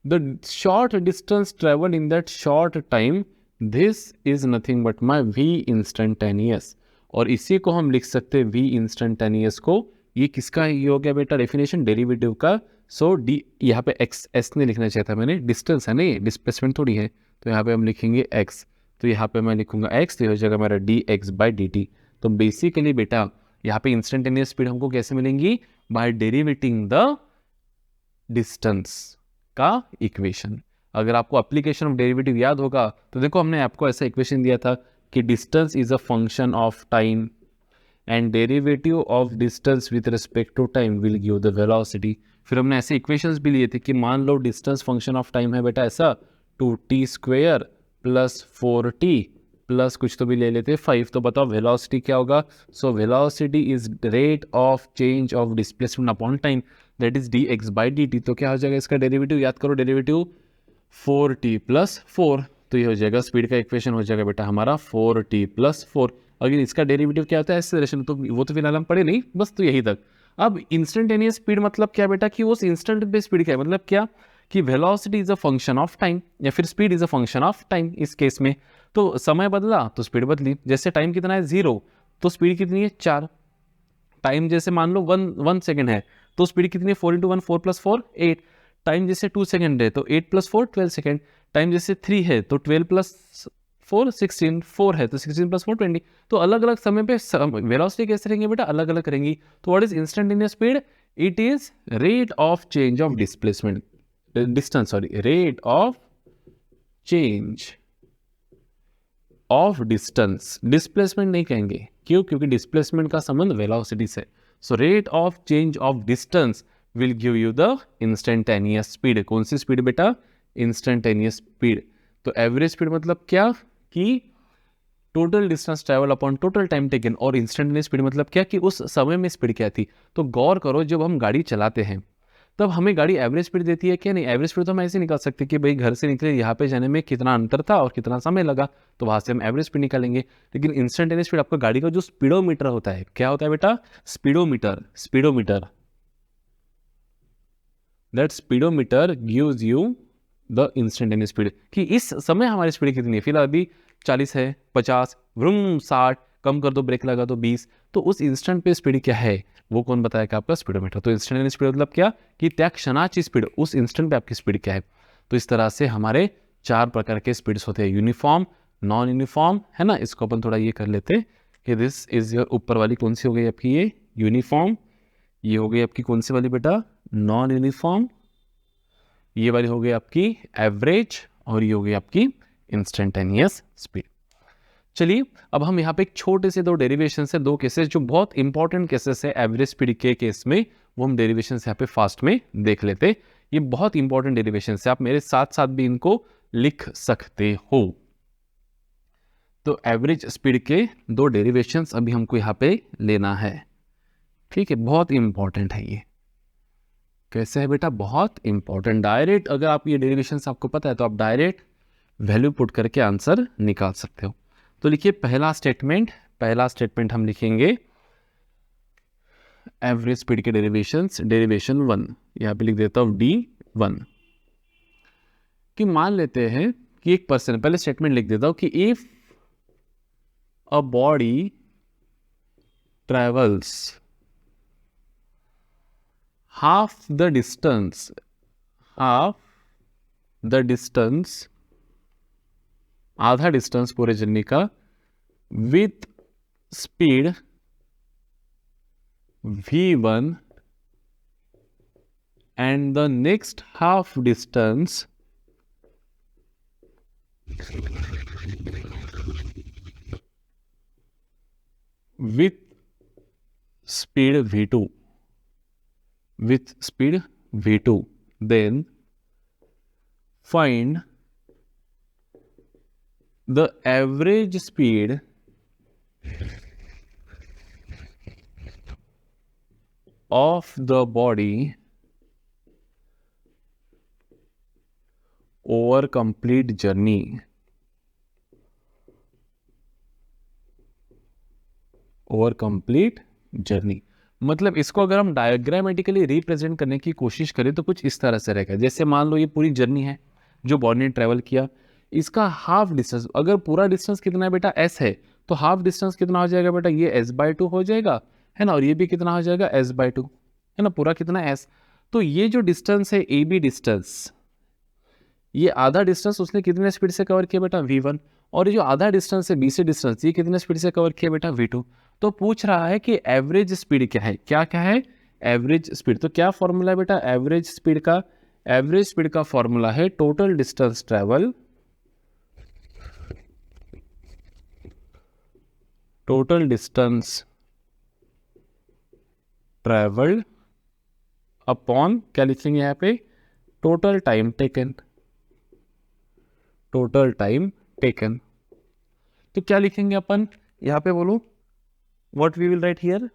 the short distance travel in that short time, this is nothing but my v instantaneous. और इसी को हम लिख सकते हैं वी इंस्टेंटेनियस को। ये किसका ये हो गया बेटा? डेफिनेशन डेरिवेटिव का। सो डी यहाँ पे एक्स एस नहीं लिखना चाहिए था मैंने, डिस्टेंस है ना, ये डिस्प्लेसमेंट थोड़ी है, तो यहाँ पे हम लिखेंगे एक्स। तो यहाँ पे मैं लिखूंगा एक्स, तो ये हो जाएगा मेरा D x by d T. तो बेसिकली बेटा यहाँ पे इंस्टेंटेनियस स्पीड हमको कैसे मिलेंगी? बाय डेरिवेटिंग द डिस्टेंस का इक्वेशन। अगर आपको एप्लीकेशन ऑफ डेरिवेटिव याद होगा तो देखो हमने आपको ऐसा इक्वेशन दिया था कि distance is a function of time and derivative of distance with respect to time will give the velocity. फिर हमने ऐसे इक्वेशंस भी लिए थे कि मान लो डिस्टेंस फंक्शन ऑफ टाइम है बेटा ऐसा 2t² प्लस 4t प्लस कुछ तो भी ले लेते 5, तो बताओ वेलोसिटी क्या होगा? So velocity is rate of change of displacement upon time, that is D x by d T. तो क्या हो जाएगा इसका डेरिवेटिव? याद करो डेरिवेटिव 4t प्लस 4, तो ये हो जाएगा स्पीड का इक्वेशन हो जाएगा बेटा हमारा 4t प्लस 4। अगर इसका डेरिवेटिव क्या होता है? एक्सेलरेशन, तो वो तो फिलहाल हम पढ़े नहीं, बस तो यही तक। अब इंस्टेंटेनियस स्पीड मतलब क्या बेटा? कि उस इंस्टेंट पे स्पीड क्या है, मतलब क्या कि velocity is a function of time या फिर speed is a function of time. इस केस में तो समय बदला तो स्पीड बदली। जैसे टाइम कितना है 0 तो स्पीड कितनी है 4। टाइम जैसे मान लो 1 सेकेंड है तो स्पीड कितनी है 4 × 1 4 + 4 8। टाइम जैसे 2 सेकेंड है तो 8 + 4 12 सेकेंड। टाइम जैसे 3 है तो 12 + 4 16, 4 है तो 16 + 4 20। तो अलग अलग समय पे वेलोसिटी कैसे रहेंगी बेटा? अलग अलग रहेंगी। तो what is instantaneous speed? It is rate of change of displacement. Distance sorry rate of change of distance, displacement नहीं कहेंगे, क्यों? क्योंकि डिस्प्लेसमेंट का संबंध वेलोसिटी से। So rate of change of distance will give you the instantaneous speed. कौन सी speed बेटा? Instantaneous speed. तो एवरेज स्पीड मतलब क्या कि total distance travel upon total time taken, और इंस्टेंटेनियस स्पीड मतलब क्या कि उस समय में स्पीड क्या थी। तो गौर करो, जब हम गाड़ी चलाते हैं तब हमें गाड़ी एवरेज स्पीड देती है क्या? नहीं, एवरेज स्पीड तो हम ऐसे निकाल सकते कि भाई घर से निकले यहाँ पे जाने में कितना अंतर था और कितना समय लगा, तो वहां से हम एवरेज स्पीड निकालेंगे। लेकिन इंस्टेंटेनियस स्पीड आपका गाड़ी का जो स्पीडोमीटर होता है, क्या होता है बेटा? Speedometer. Speedometer, that speedometer gives you the instantaneous speed, कि इस समय हमारी स्पीड कितनी है। फिलहाल अभी 40 है, 50, व्रुम 60, कम कर दो, ब्रेक लगा दो 20, तो उस इंस्टेंट पे स्पीड क्या है वो कौन बताएगा? आपका स्पीडोमीटर। तो इंस्टेंटेनियस स्पीड मतलब क्या कि त्या क्षणाची स्पीड, उस इंस्टेंट पे आपकी स्पीड क्या है। तो इस तरह से हमारे 4 प्रकार के स्पीड्स होते हैं, यूनिफॉर्म, नॉन यूनिफॉर्म, है ना। इसको अपन थोड़ा ये कर लेते कि दिस इज योर, ऊपर वाली कौन सी हो गई आपकी? ये यूनिफॉर्म। ये हो गई आपकी कौन सी वाली बेटा? Non uniform. ये वाली हो गई आपकी एवरेज, और ये हो गई आपकी इंस्टेंटेनियस स्पीड। चलिए अब हम यहाँ पे एक छोटे से 2 डेरिवेशन है, 2 केसेस जो बहुत इंपॉर्टेंट केसेस है एवरेज स्पीड के केस में, वो हम डेरिवेशन यहाँ पे फास्ट में देख लेते। ये बहुत इंपॉर्टेंट डेरिवेशन है, आप मेरे साथ साथ भी इनको लिख सकते हो। तो एवरेज स्पीड के 2 डेरिवेशन अभी हमको यहाँ पे लेना है, ठीक है। बहुत इंपॉर्टेंट है ये। कैसे है बेटा? बहुत इंपॉर्टेंट। डायरेक्ट अगर आप ये डेरिवेशन आपको पता है तो आप डायरेक्ट वैल्यू पुट करके आंसर निकाल सकते हो। तो लिखिए पहला स्टेटमेंट, पहला स्टेटमेंट हम लिखेंगे एवरेज स्पीड के डेरिवेशंस, डेरिवेशन 1 यहाँ पे लिख देता हूं D1, कि मान लेते हैं कि एक पर्सन, पहले स्टेटमेंट लिख देता हूं कि if a body travels half the distance आधा डिस्टेंस पूरे जर्नी का with speed v1 and the next half distance with speed v2, with speed v2, then find the average speed of the body over complete journey. Over complete journey मतलब इसको अगर हम diagrammatically represent करने की कोशिश करें तो कुछ इस तरह से रहेगा। जैसे मान लो ये पूरी जर्नी है जो बॉडी ने ट्रेवल किया, इसका हाफ डिस्टेंस, अगर पूरा डिस्टेंस कितना है बेटा? s है, तो हाफ डिस्टेंस कितना हो जाएगा बेटा? ये s/2 हो जाएगा, है ना। और ये भी कितना हो जाएगा? s/2, है ना। पूरा कितना s। तो ये जो डिस्टेंस है AB डिस्टेंस, ये आधा डिस्टेंस उसने कितने स्पीड से कवर किया बेटा? v1। और ये जो आधा डिस्टेंस है BC डिस्टेंस, ये कितने स्पीड से कवर किया बेटा? v2। तो पूछ रहा है कि एवरेज स्पीड क्या है? क्या क्या है? Average speed. तो क्या फॉर्मूला है बेटा एवरेज स्पीड का? एवरेज स्पीड का फॉर्मूला है total distance travel, total distance travelled upon, क्या लिखेंगे यहाँ पे? Total time taken, total time taken. तो क्या लिखेंगे अपन यहाँ पे? बोलो what we will write here?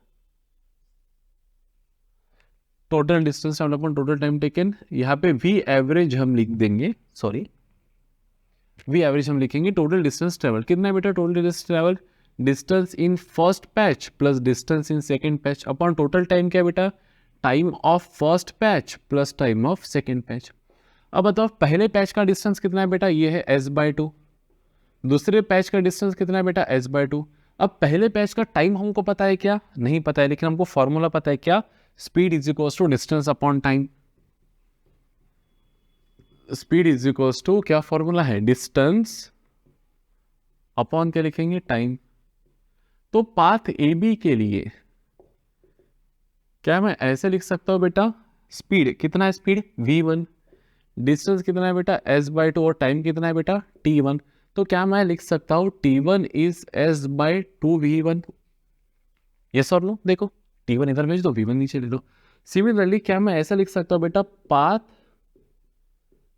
Total distance travelled upon total time taken. यहाँ पे वी एवरेज हम लिख देंगे, सॉरी वी एवरेज हम लिखेंगे टोटल डिस्टेंस ट्रेवल। कितना है बेटा total distance travel? Distance in first patch plus distance in second patch upon total time क्या है बेटा? Time of first patch plus time of second patch. अब बताओ पहले पैच का डिस्टेंस कितना है बेटा? ये है s/2। दूसरे पैच का डिस्टेंस कितना है बेटा? s/2। अब पहले पैच का टाइम हमको पता है क्या? नहीं पता है, लेकिन हमको फॉर्मूला पता है क्या? Speed is equals to distance upon time. Speed is equals to क्या फॉर्मूला है? डिस्टेंस अपॉन क्या लिखेंगे? टाइम। तो पाथ AB के लिए क्या मैं ऐसे लिख सकता हूं बेटा? स्पीड कितना है? स्पीड v1 डिस्टेंस कितना है बेटा s/2 और टाइम कितना है बेटा t1। तो क्या मैं लिख सकता हूँ t1 is s/2 v1? Yes और नो? देखो t1 इधर भेज दो, v1 नीचे ले लो। सिमिलरली क्या मैं ऐसा लिख सकता हूँ बेटा पाथ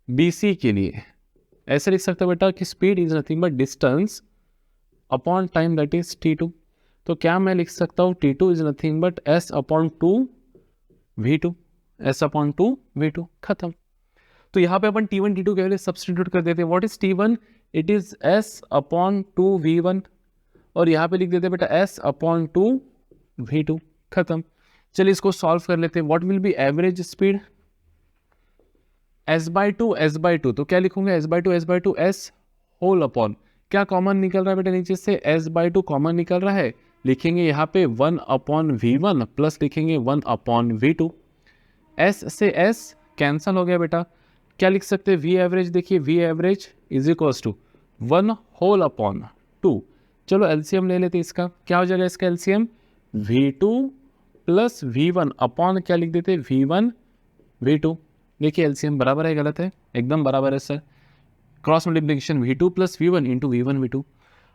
bc के लिए, ऐसे लिख सकता हूँ बेटा कि speed is nothing but distance upon time that is t2। तो क्या मैं लिख सकता हूँ t2 is nothing but s/2 v2, s/2 v2, खत्म। तो यहाँ पे अपन t1 t2 के लिए सब्सटीट्यूट कर देते हैं। What is t1? It is s/2 v1 और यहाँ पे लिख देते हैं बेटा s/2 v2, खत्म। चलिए इसको सॉल्व कर लेते हैं। What will B average speed? s/2 तो क्या लिखूंगा s/2 s होल अपॉन, क्या कॉमन निकल रहा है बेटा नीचे से? s/2 कॉमन निकल रहा है, लिखेंगे यहाँ पे 1/v1 प्लस लिखेंगे 1/v2। s से s कैंसल हो गया बेटा, क्या लिख सकते हैं? वी एवरेज, देखिए v average is equals to 1 whole upon 2। चलो एलसीएम ले लेते हैं इसका, क्या हो जाएगा इसका LCM? v2 plus v1 upon क्या लिख देते? v1 v2। देखिए एलसीएम बराबर है गलत है? एकदम बराबर है sir. Cross multiplication v2 plus v1 into v1 v2।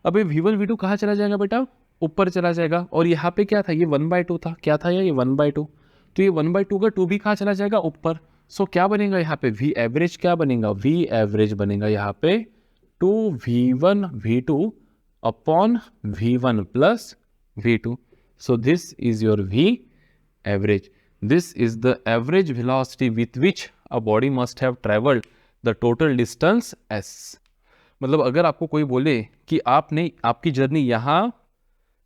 अब ये v1 v2 कहाँ चला जाएगा बेटा? ऊपर चला जाएगा। और यहाँ पे क्या था? ये 1/2 था। क्या था ये 1/2? तो ये 1/2 का 2 भी कहाँ चला जाएगा? ऊपर। सो क्या बनेगा यहाँ पे? वी एवरेज क्या बनेगा? वी एवरेज बनेगा यहाँ पे 2v1 v2 upon v1 plus v2। So this is your v average. This is the average velocity with which a body must have traveled the total distance s. मतलब अगर आपको कोई बोले कि आपने आपकी जर्नी यहाँ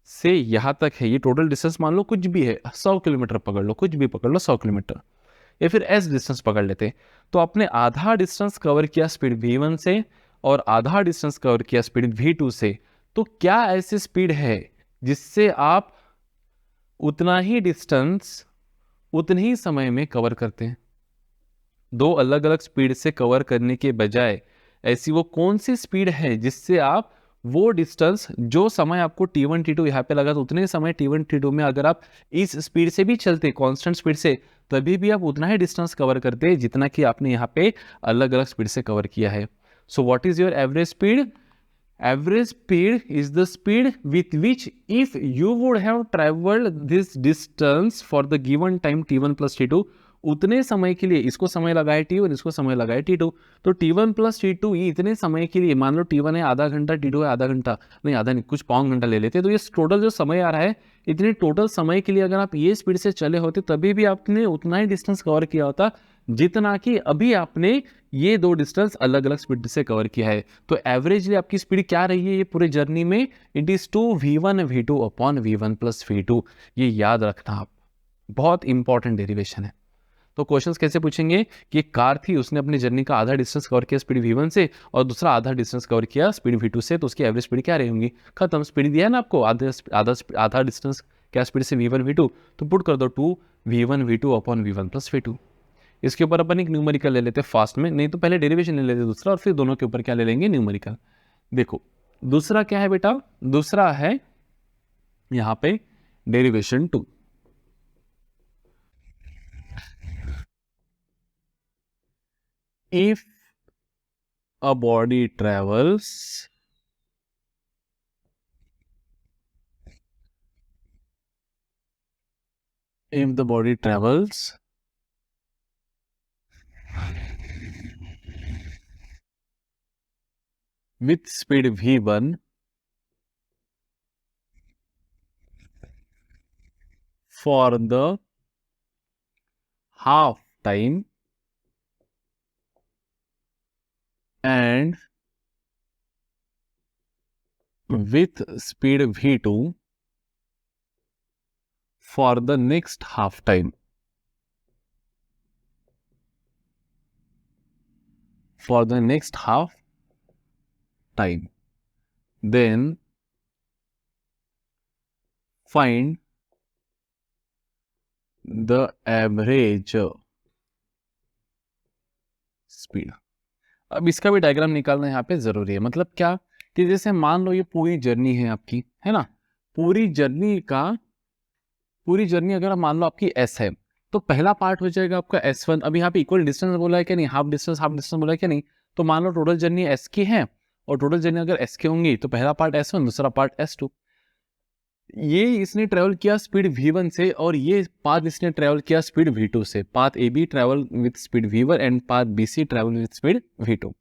से यहाँ तक है, ये टोटल डिस्टेंस मान लो कुछ भी है, 100 किलोमीटर पकड़ लो, कुछ भी पकड़ लो 100 किलोमीटर, या फिर एस डिस्टेंस पकड़ लेते, तो आपने आधा डिस्टेंस कवर किया स्पीड v1 से और आधा डिस्टेंस कवर किया स्पीड v2 से, तो क्या ऐसी स्पीड है जिससे आप उतना ही डिस्टेंस उतने ही समय में कवर करते हैं? दो अलग अलग स्पीड से कवर करने के बजाय ऐसी वो कौन सी स्पीड है जिससे आप वो डिस्टेंस, जो समय आपको t1 t2 यहाँ पे लगा, तो उतने समय t1 t2 में अगर आप इस स्पीड से भी चलते, कांस्टेंट स्पीड से, तभी भी आप उतना ही डिस्टेंस कवर करते हैं जितना कि आपने यहाँ पे अलग अलग स्पीड से कवर किया है। सो what is your average speed? Average speed is the speed with which if you would have traveled this distance for the given time t1 plus t2, उतने समय के लिए, इसको समय लगाए t1, इसको समय लगाए t2, तो t1 प्लस t2 ये इतने समय के लिए, मान लो t1 है आधा घंटा, t2 है आधा घंटा, नहीं आधा नहीं, कुछ पौन घंटा ले लेते, तो ये टोटल जो समय आ रहा है, इतने टोटल समय के लिए अगर आप ये स्पीड से चले होते तभी भी आपने उतना ही डिस्टेंस कवर किया होता जितना कि अभी आपने ये दो डिस्टेंस अलग अलग स्पीड से कवर किया है। तो एवरेजली आपकी स्पीड क्या रही है ये पूरे जर्नी में? It is 2v1 v2 upon v1 plus v2। ये याद रखना आप, बहुत इंपॉर्टेंट डेरिवेशन है। तो क्वेश्चंस कैसे पूछेंगे कि एक कार थी, उसने अपनी जर्नी का आधा डिस्टेंस कवर किया स्पीड v1 से और दूसरा आधा डिस्टेंस कवर किया स्पीड v2 से, तो उसकी एवरेज स्पीड क्या रही होंगी? खत्म। स्पीड दिया है ना आपको, आधा डिस्टेंस क्या स्पीड से v1 v2, तो पुट कर दो 2v1 v2 upon v1 plus v2। इसके ऊपर अपन एक न्यूमेरिकल ले लेते हैं फास्ट में, नहीं तो पहले डेरिवेशन ले लेते दूसरा और फिर दोनों के ऊपर क्या ले लेंगे? न्यूमेरिकल। देखो दूसरा क्या है बेटा? दूसरा है यहां पे derivation 2। If a body travels if the body travels with speed v1 for the half time and with speed v2 for the next half time, for the next half time, then find the average speed। अब इसका भी diagram निकालना यहाँ पे जरूरी है। मतलब क्या कि जैसे मान लो ये पूरी जर्नी है आपकी, है ना, पूरी जर्नी अगर मान लो आपकी एस है, तो पहला पार्ट हो जाएगा आपका S1। अब यहाँ पे इक्वल डिस्टेंस बोला है क्या नहीं, हाफ डिस्टेंस बोला है क्या नहीं, तो मान लो टोटल जर्नी S की है और टोटल जर्नी अगर S की होंगी तो पहला पार्ट S1, दूसरा पार्ट S2। ये इसने ट्रेवल किया स्पीड v1 से और ये पाथ इसने ट्रेवल किया स्पीड v2 से। Path A B travel with speed v1 and path B C travel with speed v2।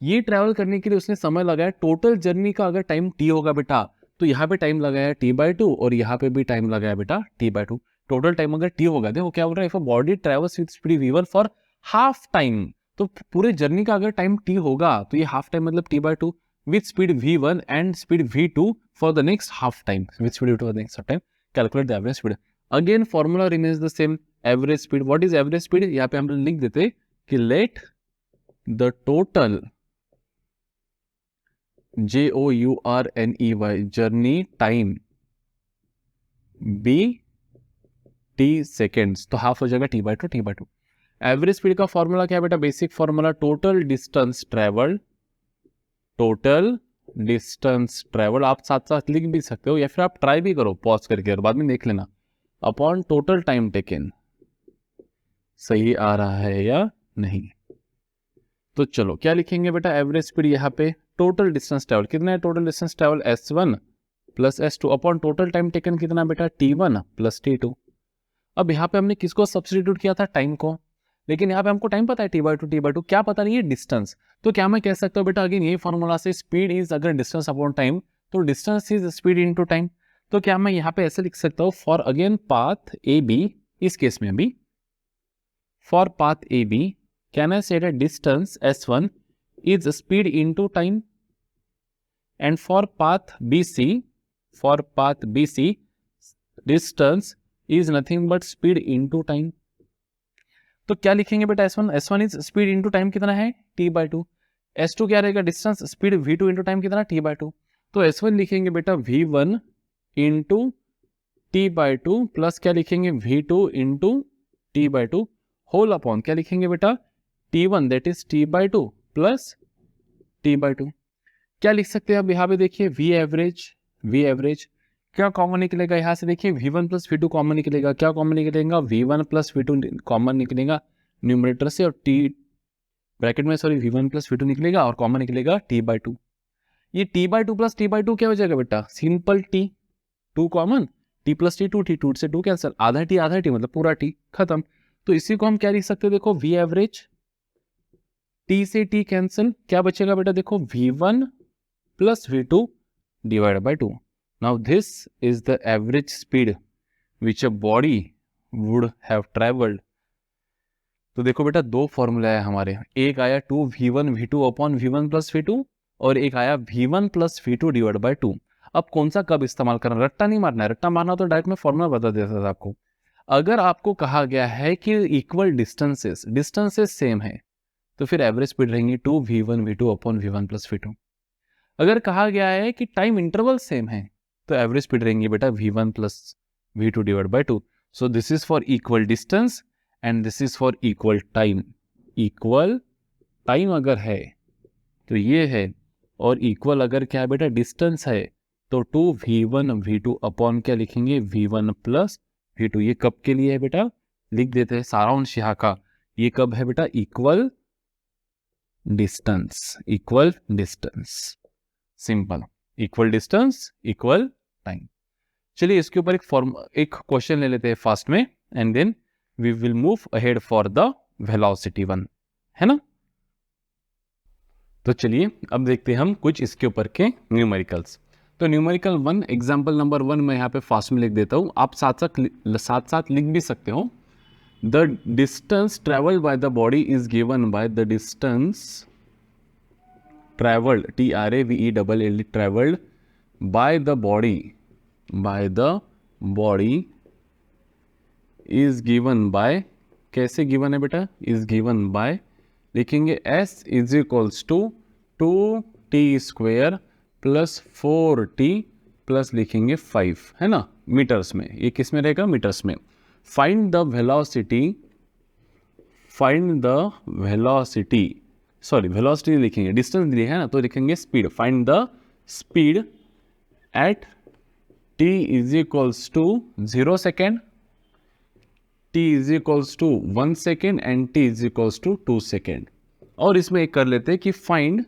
ये ट्रेवल करने के लिए उसने समय लगाया, टोटल जर्नी का अगर टाइम t होगा बेटा तो यहाँ पे टाइम लगाया t/2 और यहाँ पे भी टाइम लगाया बेटा t/2। टोटल टाइम अगर t होगा, देखो क्या बोल रहा है, if a body travels with speed v1 for half time, तो पूरे जर्नी का अगर टाइम t होगा तो ये हाफ टाइम मतलब t/2 with speed v1 and speed v2 for the next half time, with speed v2 for the next half time, calculate the average speed. Again formula remains the same, average speed. What is average speed? यहाँ पे हम लिख देते कि let the total journey journey time be t seconds, तो half हो जाएगा t/2। Average speed का फॉर्मूला क्या है बेटा, basic formula total distance travel, आप साथ साथ लिख भी सकते हो या फिर आप ट्राई भी करो पॉज करके और बाद में देख लेना, अपॉन टोटल टाइम टेकन। सही आ रहा है या नहीं? तो चलो क्या लिखेंगे बेटा, एवरेज स्पीड यहाँ पे टोटल डिस्टेंस ट्रेवल कितना है, total distance travel S1 plus S2 upon total time taken कितना बेटा T1 प्लस T2। अब यहाँ पे हमने किसको सब्स्टिट्यूट किया था, टाइम को, लेकिन यहाँ पे हमको टाइम पता है t/2 क्या पता नहीं है डिस्टेंस। तो क्या मैं कह सकता हूँ बेटा अगेन यही फॉर्मूला से, स्पीड इज अगर डिस्टेंस अपॉन टाइम तो distance is speed into time. तो क्या मैं यहाँ पे ऐसे लिख सकता हूँ, for again path A B, इस केस में अभी for path A B can I say that distance S1 is speed into time and for path B C distance is nothing but speed into time. तो क्या लिखेंगे बेटा, S1 is speed into time कितना है t/2, S2 क्या रहेगा distance speed v2 into time कितना t/2। तो S1 लिखेंगे बेटा v1 इनटू t/2 प्लस क्या लिखेंगे v2 into t/2 whole upon क्या लिखेंगे बेटा t1 that is t/2 plus t/2। क्या लिख सकते हैं अब यहाँ पे देखिए v एवरेज क्या कॉमन निकलेगा, यहाँ से देखिए v1 प्लस v2 कॉमन निकलेगा, क्या कॉमन निकलेगा v1 प्लस v2 कॉमन निकलेगा न्यूमरेटर से और t ब्रैकेट में सॉरी v1 प्लस v2 निकलेगा और कॉमन निकलेगा t/2। ये t/2 प्लस t/2 क्या हो जाएगा बेटा, simple t, 2 common, t plus t 2, t 2 से 2 कैंसिल, आधा t मतलब पूरा t खत्म। तो इसी को हम क्या लिख सकते हैं, देखो v एवरेज, t से t कैंसिल, क्या बचेगा बेटा देखो v1 plus v2 divide by 2। Now this is the average speed which a body would have traveled। तो देखो बेटा दो फॉर्मूला है हमारे, एक आया 2v1 v2 upon v1 plus v2 और एक आया v1 plus v2 divide by 2। अब कौन सा कब इस्तेमाल करना, रट्टा नहीं मारना है, रट्टा मारना तो डायरेक्ट में फॉर्मूला बता देता था आपको। अगर आपको कहा गया है कि इक्वल डिस्टेंसेस सेम है तो फिर एवरेज स्पीड रहेंगी 2v1 v2 upon v1 plus v2। अगर कहा गया है कि टाइम इंटरवल सेम है तो एवरेज स्पीड रहेंगी बेटा v1 plus v2 divide by 2। So this is for equal distance and this is for equal time. Equal time अगर है तो ये है, और इक्वल अगर क्या है बेटा डिस्टेंस है तो 2v1 v2 अपॉन क्या लिखेंगे v1 प्लस v2। ये कब के लिए है बेटा, लिख देते हैं सारांश यहाँ का, ये कब है बेटा, equal distance, simple, equal distance equal time. चलिए इसके ऊपर एक क्वेश्चन ले लेते हैं फास्ट में and then we will move ahead for the velocity one, है ना। तो चलिए अब देखते हैं हम कुछ इसके ऊपर के न्यूमेरिकल्स। तो न्यूमेरिकल 1 एग्जांपल नंबर 1 मैं यहाँ पे फास्ट में लिख देता हूँ, आप साथ साथ लिख भी सकते हो। The distance travelled by the body is given by the distance traveled TRAVELLed traveled by the body is given by, कैसे given है बेटा, is given by लिखेंगे S is equals to 2t square plus 4t plus लिखेंगे 5, है ना, metres में। ये किस में रहेगा, मीटर्स में। Find the velocity sorry velocity लिखेंगे, डिस्टेंस दिए है ना तो लिखेंगे speed. Find the speed at t is equals to 0 second t is equals to 1 second and t is equals to 2 second. और इसमें एक कर लेते हैं कि फाइंड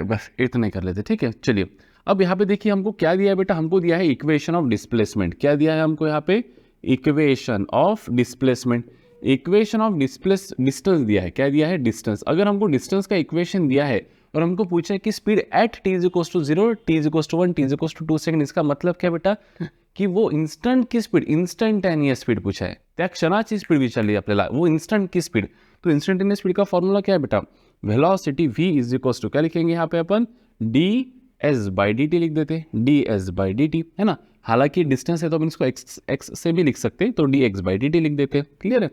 बस इतना ही कर लेते, ठीक है। चलिए अब यहाँ पे देखिए हमको क्या दिया है बेटा, हमको दिया है इक्वेशन ऑफ डिस्प्लेसमेंट। क्या दिया है हमको यहाँ पे? Equation of displacement. Equation of distance दिया है। क्या दिया है? डिस्टेंस। अगर हमको डिस्टेंस का इक्वेशन दिया है और हमको पूछा है कि speed at t is equals to 0, t is equals to 1, t is equals to 2 second, इसका मतलब क्या बेटा कि वो इंस्टंट की स्पीड, इंस्टंटेनियस स्पीड पूछा है, त्या क्षणाची स्पीड विचारली आपल्याला, वो इंस्टंट की स्पीड। तो इंस्टंटेनियस स्पीड का फॉर्मूला क्या है बेटा? Velocity v is equals to क्या लिखेंगे यहाँ पे अपन? ds बाई डी टी लिख देते, ds बाई डी टी, है ना। हालांकि डिस्टेंस है तो अपन इसको x से भी लिख सकते हैं, तो dx बाई डी टी लिख देते हैं। क्लियर है?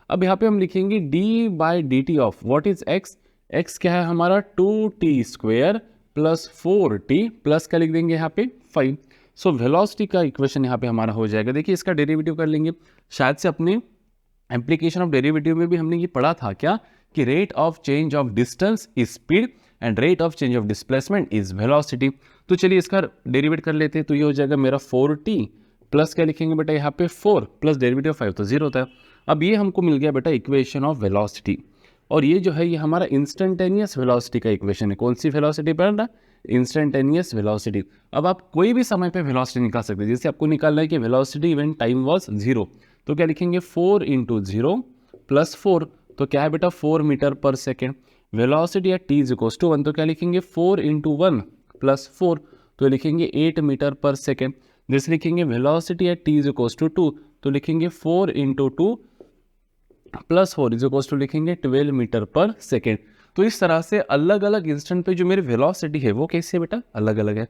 अब यहाँ पे हम लिखेंगे d by d T of what is x? x क्या है हमारा? 2t square plus 4t plus क्या लिख देंगे यहाँ पे? 5। सो वेलोसिटी का इक्वेशन यहाँ पे हमारा हो जाएगा। देखिए इसका डेरिवेटिव कर लेंगे, शायद से अपने एप्लीकेशन ऑफ डेरिवेटिव में भी हमने ये पढ़ा था क्या, कि rate of change of distance is speed and rate of change of displacement is velocity. तो चलिए इसका डेरिवेट कर लेते हैं। तो ये हो जाएगा मेरा 4t प्लस क्या लिखेंगे बेटा यहाँ पे? 4 प्लस डेरिवेटिव 5 तो 0 होता है। अब ये हमको मिल गया बेटा इक्वेशन ऑफ वेलोसिटी, और ये जो है ये हमारा इंस्टेंटेनियस वेलोसिटी का इक्वेशन है। कौन सी वेलोसिटी पर ना? Instantaneous velocity. अब आप कोई भी समय पे वेलोसिटी निकाल सकते हैं। जैसे आपको निकालना है कि वेलोसिटी व्हेन टाइम वाज 0, तो क्या लिखेंगे? 4 इंटू 0 प्लस 4, तो क्या है बेटा? 4 मीटर पर second. Velocity at t is equals to 1, तो क्या लिखेंगे? 4 इंटू 1 प्लस 4, तो लिखेंगे 8 मीटर पर सेकेंड। जैसे लिखेंगे velocity at t is equals to 2, तो लिखेंगे 4 into 2 plus 4 is equals to लिखेंगे 12 मीटर पर सेकेंड। तो इस तरह से अलग अलग इंस्टेंट पे जो मेरी वेलोसिटी है वो कैसे बेटा अलग अलग है।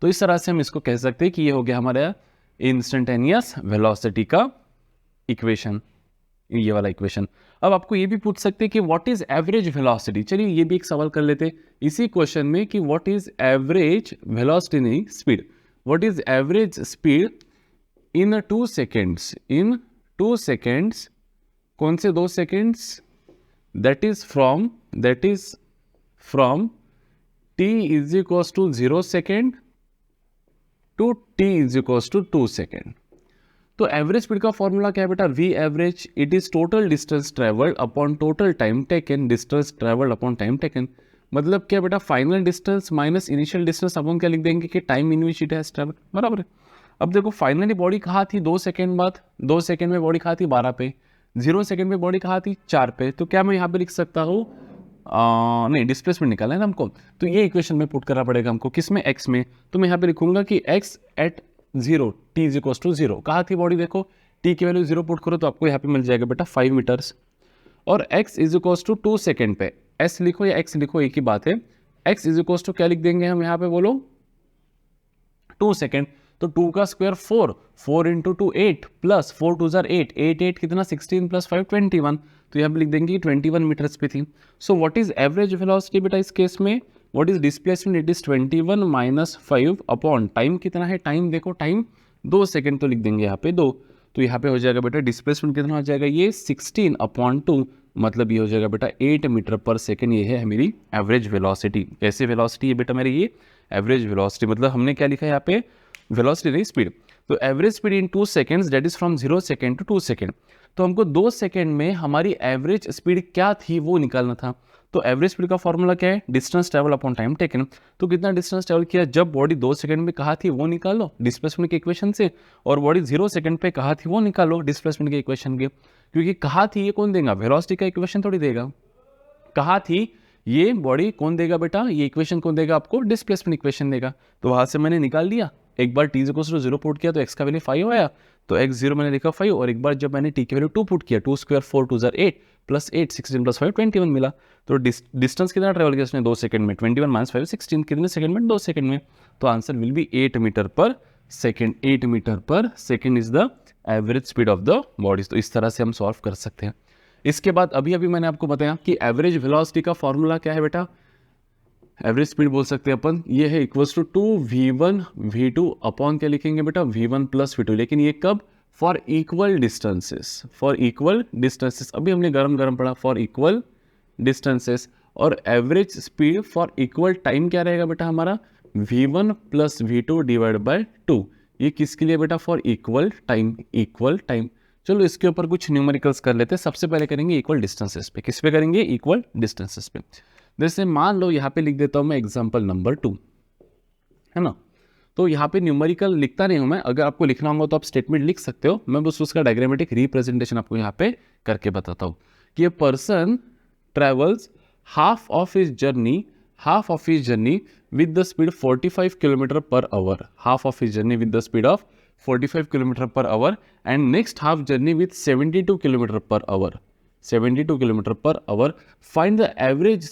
तो इस तरह से हम इसको कह सकते हैं कि ये हो गया हमारा इंस्टेंटेनियस वेलोसिटी का इक्वेशन, ये वाला इक्वेशन। अब आपको ये भी पूछ सकते हैं कि व्हाट इज एवरेज वेलोसिटी। चलिए ये भी एक सवाल कर लेते हैं इसी क्वेश्चन में कि व्हाट इज एवरेज वेलोसिटी, नहीं speed, what is average speed in 2 seconds, in 2 seconds. कौन से 2 seconds? That is from t is equals to 0 second to t is equals to 2 second. तो एवरेज स्पीड का formula क्या है बेटा? v एवरेज it is total distance travelled upon total time taken, distance travelled upon time taken. मतलब क्या बेटा? Final distance minus initial distance अपन क्या लिख देंगे कि time in which it has travelled, बराबर है। अब देखो फाइनली बॉडी कहाँ थी? 2 सेकेंड बाद, 2 सेकेंड में बॉडी कहाँ थी? 12 पे। 0 सेकेंड में बॉडी कहाँ थी? 4 पे। तो क्या मैं यहाँ पे लिख सकता हूँ? नहीं, डिस्प्लेसमेंट निकालना है ना हमको, तो ये इक्वेशन में पुट करना पड़ेगा हमको। किस में? x में। तो मैं यहाँ पे लिखूंगा कि x at 0 t is equals to 0। कहाँ थी बॉडी? देखो t की वैल्यू 0 पुट करो तो आपको यहाँ पे मिल जाएगा बेटा 5 मीटर्स। और x is equals to 2 second पे, s लिखो या x लिखो एक ही बात है। x इज इक्वल्स टू क्या लिख देंगे हम यहाँ पे? बोलो 2 सेकेंड। तो 2 का स्क्वायर 4, 4 इंटू 2 8 प्लस 4 2 जार 8, 8 8 कितना? 16 प्लस 5 21। तो यहाँ पे लिख देंगे 21 मीटर्स पे थी। सो व्हाट इज एवरेज वेलोसिटी बेटा इस केस में? What is displacement? It is 21 minus 5 upon time कितना है? टाइम देखो, टाइम 2 सेकेंड, तो लिख देंगे यहाँ पे 2। तो यहाँ पे हो जाएगा बेटा डिस्प्लेसमेंट कितना हो जाएगा? ये 16 अपॉन 2, मतलब ये हो जाएगा बेटा 8 मीटर पर सेकेंड। ये है मेरी एवरेज वेलोसिटी। कैसे वेलोसिटी है बेटा मेरी? ये एवरेज वेलोसिटी। मतलब हमने क्या लिखा है यहाँ पे? वेलोसिटी नहीं, स्पीड। तो average speed in 2 seconds that is from 0 second to 2 second. तो हमको 2 सेकेंड में हमारी एवरेज स्पीड क्या थी वो निकालना था। तो एवरेज स्पीड का फॉर्मूला क्या है? Distance travel upon time taken. तो कितना डिस्टेंस ट्रेवल किया जब बॉडी 2 सेकंड में कहाँ थी वो निकालो डिस्प्लेसमेंट के इक्वेशन से, और बॉडी 0 सेकंड पे कहाँ थी वो निकालो डिस्प्लेसमेंट के इक्वेशन के। क्योंकि कहाँ थी ये कौन देगा? वेलोसिटी का इक्वेशन थोड़ी देगा। कहाँ थी ये बॉडी कौन देगा बेटा? ये इक्वेशन कौन देगा आपको? डिस्प्लेसमेंट इक्वेशन देगा। तो वहां से मैंने निकाल लिया। एक बार t इक्वल्स टू 0 पुट किया तो x का वैल्यू 5 आया, तो x0 मैंने लिखा 5। और एक बार जब मैंने t की वैल्यू 2 पुट किया, 2 स्क्वायर 4 2 जार 8 प्लस 8 16 प्लस 5 21 मिला। तो डिस्टेंस कितना ट्रेवल किया उसने? 2 सेकंड में। 21 माइनस 5 16, कितने सेकंड में? 2 सेकंड में। तो answer will be 8 metre per second. 8 metre per second is the average speed of the bodies. तो इस तरह से हम सॉल्व कर सकते हैं। इसके बाद अभी मैंने आपको बताया कि एवरेज वेलोसिटी का फॉर्मूला क्या है बेटा? एवरेज स्पीड बोल सकते हैं अपन, ये है equals to 2v1 v2 upon क्या लिखेंगे बेटा? v1 plus v2। लेकिन ये कब? For equal distances, for equal distances. अभी हमने गरम पढ़ा, फॉर इक्वल डिस्टेंसेस। और average speed for equal time क्या रहेगा बेटा हमारा? v1 plus v2 divide by 2। ये किसके लिए बेटा? For equal time, equal time. चलो इसके ऊपर कुछ न्यूमेरिकल्स कर लेते हैं। सबसे पहले करेंगे इक्वल डिस्टेंसेस पे। किस पे करेंगे? इक्वल डिस्टेंसेस पे। जैसे मान लो यहाँ पे लिख देता हूँ मैं एग्जाम्पल नंबर 2, है ना। तो यहाँ पे न्यूमेरिकल लिखता नहीं हूँ मैं, अगर आपको लिखना होगा तो आप स्टेटमेंट लिख सकते हो, मैं बस उसका डायग्रामेटिक रिप्रेजेंटेशन आपको यहाँ पे करके बताता हूँ कि a person travels half of his journey with the speed 45 kilometre per our, half of his journey with the speed of 45 kilometre per our, and next half journey with 72 kilometre per our, 72 kilometre per our. find the average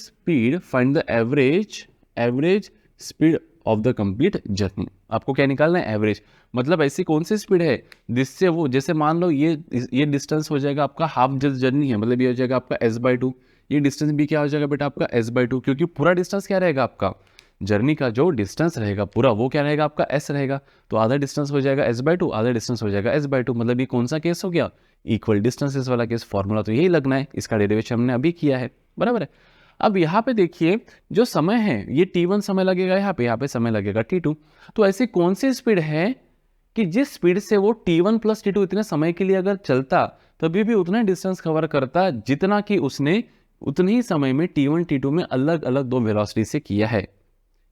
speed of the complete journey। आपको क्या निकालना है? Average. मतलब ऐसी कौन सी speed है जिससे वो, जैसे मान लो ये डिस्टेंस हो जाएगा आपका हाफ जर्नी है, मतलब ये हो जाएगा आपका s/2, ये डिस्टेंस भी क्या हो जाएगा बेटा? आपका s/2, क्योंकि पूरा डिस्टेंस क्या रहेगा आपका? जर्नी का जो डिस्टेंस रहेगा पूरा वो क्या रहेगा? आपका s रहेगा। तो आधा डिस्टेंस हो जाएगा s/2, आधा डिस्टेंस हो जाएगा s/2, मतलब ये कौन सा केस हो गया? इक्वल डिस्टेंसेस वाला केस। फॉर्मूला तो यही लगना है, इसका डेरिवेशन हमने अभी किया है, बराबर है। अब यहाँ पे देखिए जो समय है ये t1 समय लगेगा, यहाँ पे समय लगेगा t2। तो ऐसी कौन सी स्पीड है कि जिस स्पीड से वो t1 प्लस t2 इतने समय के लिए अगर चलता तभी भी उतना डिस्टेंस कवर करता जितना कि उसने उतने ही समय में t1 t2 में अलग अलग दो वेलोसिटी से किया है।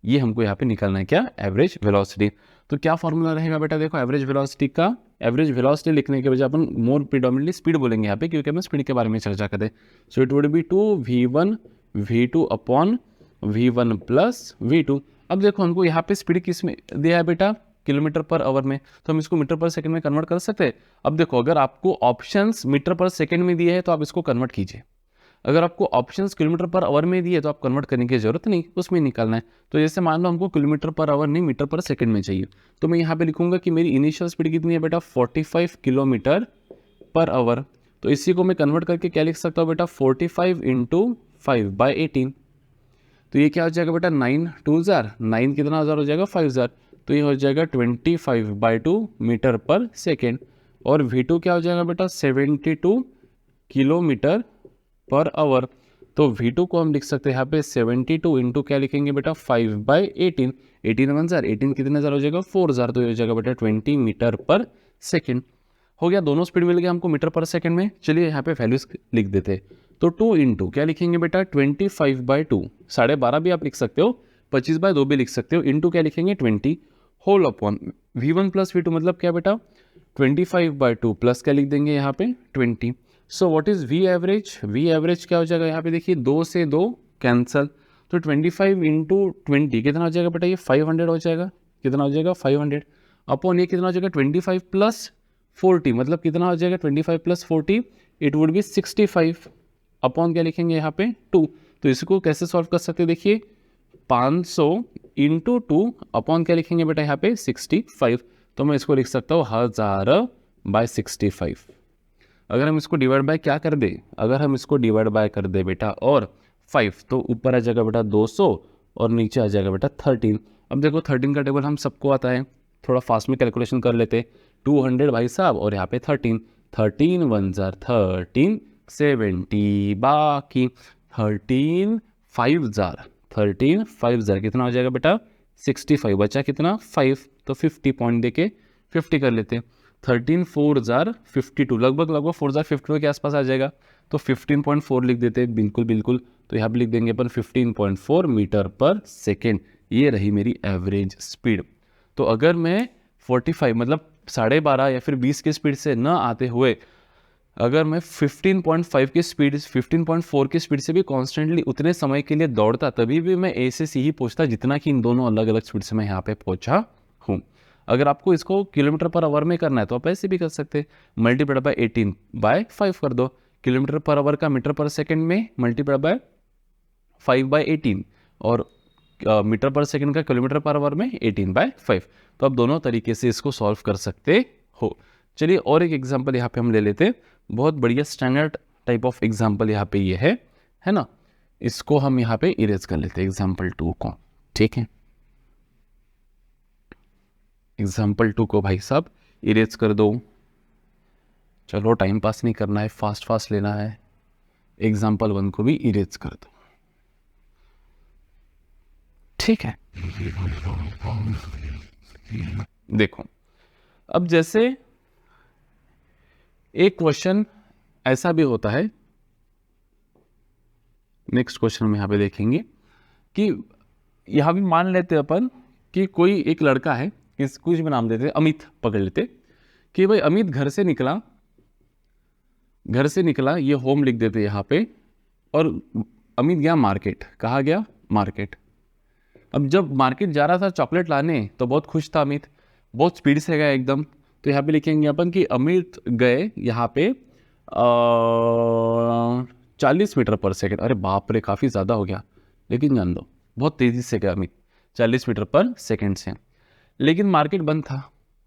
ये हमको यहाँ पे निकालना है क्या? Average velocity. तो क्या फॉर्मूला रहेगा बेटा? देखो एवरेज वेलोसिटी का, एवरेज वेलोसिटी लिखने के बजाय अपन मोर प्रिडोमिनेटली स्पीड बोलेंगे यहाँ पे, क्योंकि हम स्पीड के बारे में चर्चा करें। So it would be 2v1 v2 upon v1 plus v2। अब देखो हमको यहाँ पे स्पीड किस में दिया है बेटा? किलोमीटर पर आवर में, तो हम इसको मीटर पर सेकंड में कन्वर्ट कर सकते हैं। अब देखो अगर आपको ऑप्शंस मीटर पर सेकंड में दिए हैं तो आप इसको कन्वर्ट कीजिए, अगर आपको ऑप्शंस किलोमीटर पर आवर में दिए तो आप कन्वर्ट करने की जरूरत नहीं, उसमें निकालना है। तो जैसे मान लो हमको किलोमीटर पर आवर नहीं मीटर पर सेकंड में चाहिए, तो मैं यहाँ पे लिखूंगा कि मेरी इनिशियल स्पीड कितनी है बेटा? 45 किलोमीटर पर आवर। तो इसी को मैं कन्वर्ट करके क्या लिख सकता हूँ बेटा? 45 इंटू 5/18। तो ये क्या हो जाएगा बेटा? 9 2 जार 9 कितना हज़ार हो जाएगा? 5000। तो ये हो जाएगा 25/2 मीटर पर सेकेंड। और v2 क्या हो जाएगा बेटा? 72 किलोमीटर पर आवर। तो v2 को हम लिख सकते हैं यहाँ पे 72 इंटू क्या लिखेंगे बेटा? 5/18। 18 1 जार 18 कितने हज़ार हो जाएगा? 4000। तो ये हो जाएगा बेटा 20 मीटर पर सेकेंड। हो गया, दोनों स्पीड मिल गया हमको मीटर पर सेकेंड में। चलिए यहाँ पे वैल्यूज लिख देते हैं। तो 2 इंटू क्या लिखेंगे बेटा? 25/2, 12.5 भी आप लिख सकते हो, 25/2 भी लिख सकते हो, इंटू क्या लिखेंगे? 20 whole upon v1 plus v2 मतलब क्या बेटा? 25/2 प्लस क्या लिख देंगे यहाँ पे? 20। So what is V average? V average क्या हो जाएगा यहाँ पे? देखिए 2 से 2 कैंसल, तो 25 इंटू 20 कितना हो जाएगा बेटा? ये 500 हो जाएगा। कितना हो जाएगा? 500 अपॉन ये कितना हो जाएगा? 25 प्लस 40 मतलब कितना हो जाएगा? 25 plus 40 it would be 65 upon क्या लिखेंगे यहाँ पे? 2। तो इसको कैसे सॉल्व कर सकते हैं? देखिए 500 इंटू 2 अपॉन क्या लिखेंगे बेटा यहाँ पे? 65। तो मैं इसको लिख सकता हूँ 1000/65। अगर हम इसको डिवाइड बाय क्या कर दे? अगर हम इसको डिवाइड बाय कर दे बेटा और 5, तो ऊपर आ जाएगा बेटा 200 और नीचे आ जाएगा बेटा 13। अब देखो 13 का टेबल हम सबको आता है, थोड़ा फास्ट में कैलकुलेशन कर लेते। 200 भाई साहब और यहाँ पे 13, 13 1 जार 13, 70 बाकी 13 5 जार कितना हो जाएगा बेटा? 65। बचा कितना? 5। तो 50 पॉइंट देके 50 कर लेते। 13 4 जार 52, लगभग 4 जार 52 के आसपास आ जाएगा। तो 15.4 लिख देते हैं। बिल्कुल। तो यहाँ पे लिख देंगे अपन 15.4 मीटर पर सेकेंड। ये रही मेरी एवरेज स्पीड। तो अगर मैं 45 मतलब 12.5 या फिर 20 की स्पीड से न आते हुए अगर मैं 15.5 की स्पीड 15.4 की स्पीड से भी कॉन्स्टेंटली उतने समय के लिए दौड़ता, तभी भी मैं ए से सी ही पहुंचता जितना कि इन दोनों अलग अलग स्पीड से मैं यहाँ पे पहुंचा हूँ। अगर आपको इसको किलोमीटर पर आवर में करना है तो आप ऐसे भी कर सकते हैं, मल्टीप्लाई बाय 18/5 कर दो। किलोमीटर पर आवर का मीटर पर सेकेंड में मल्टीप्लाई बाय 5/18 और मीटर पर सेकेंड का किलोमीटर पर आवर में 18/5। तो आप दोनों तरीके से इसको सॉल्व कर सकते हो। चलिए और एक एग्जांपल यहाँ पे हम ले लेते हैं। बहुत बढ़िया स्टैंडर्ड टाइप ऑफ एग्जांपल यहाँ पे ये है ना। इसको हम यहाँ पे इरेज कर लेते हैं एग्जांपल 2 को, ठीक है। एग्जांपल 2 को भाई साहब इरेज कर दो। चलो टाइम पास नहीं करना है, फास्ट लेना है। एग्जांपल 1 को भी इरेज कर दो, ठीक है। देखो अब जैसे एक क्वेश्चन ऐसा भी होता है, नेक्स्ट क्वेश्चन हम यहाँ पे देखेंगे कि यहाँ भी मान लेते हैं अपन कि कोई एक लड़का है, कुछ भी नाम देते, अमित पकड़ लेते कि भाई अमित घर से निकला, ये होम लिख देते यहाँ पे, और अमित गया मार्केट। कहाँ गया? मार्केट। अब जब मार्केट जा रहा था चॉकलेट लाने तो बहुत खुश था अमित, बहुत स्पीड से गया एकदम। तो यहाँ पे लिखेंगे अपन कि अमित गए यहाँ पे 40 मीटर पर सेकेंड। अरे बाप रे, काफ़ी ज़्यादा हो गया, लेकिन जान दो बहुत तेज़ी से गया अमित 40 मीटर पर सेकेंड से। लेकिन मार्केट बंद था,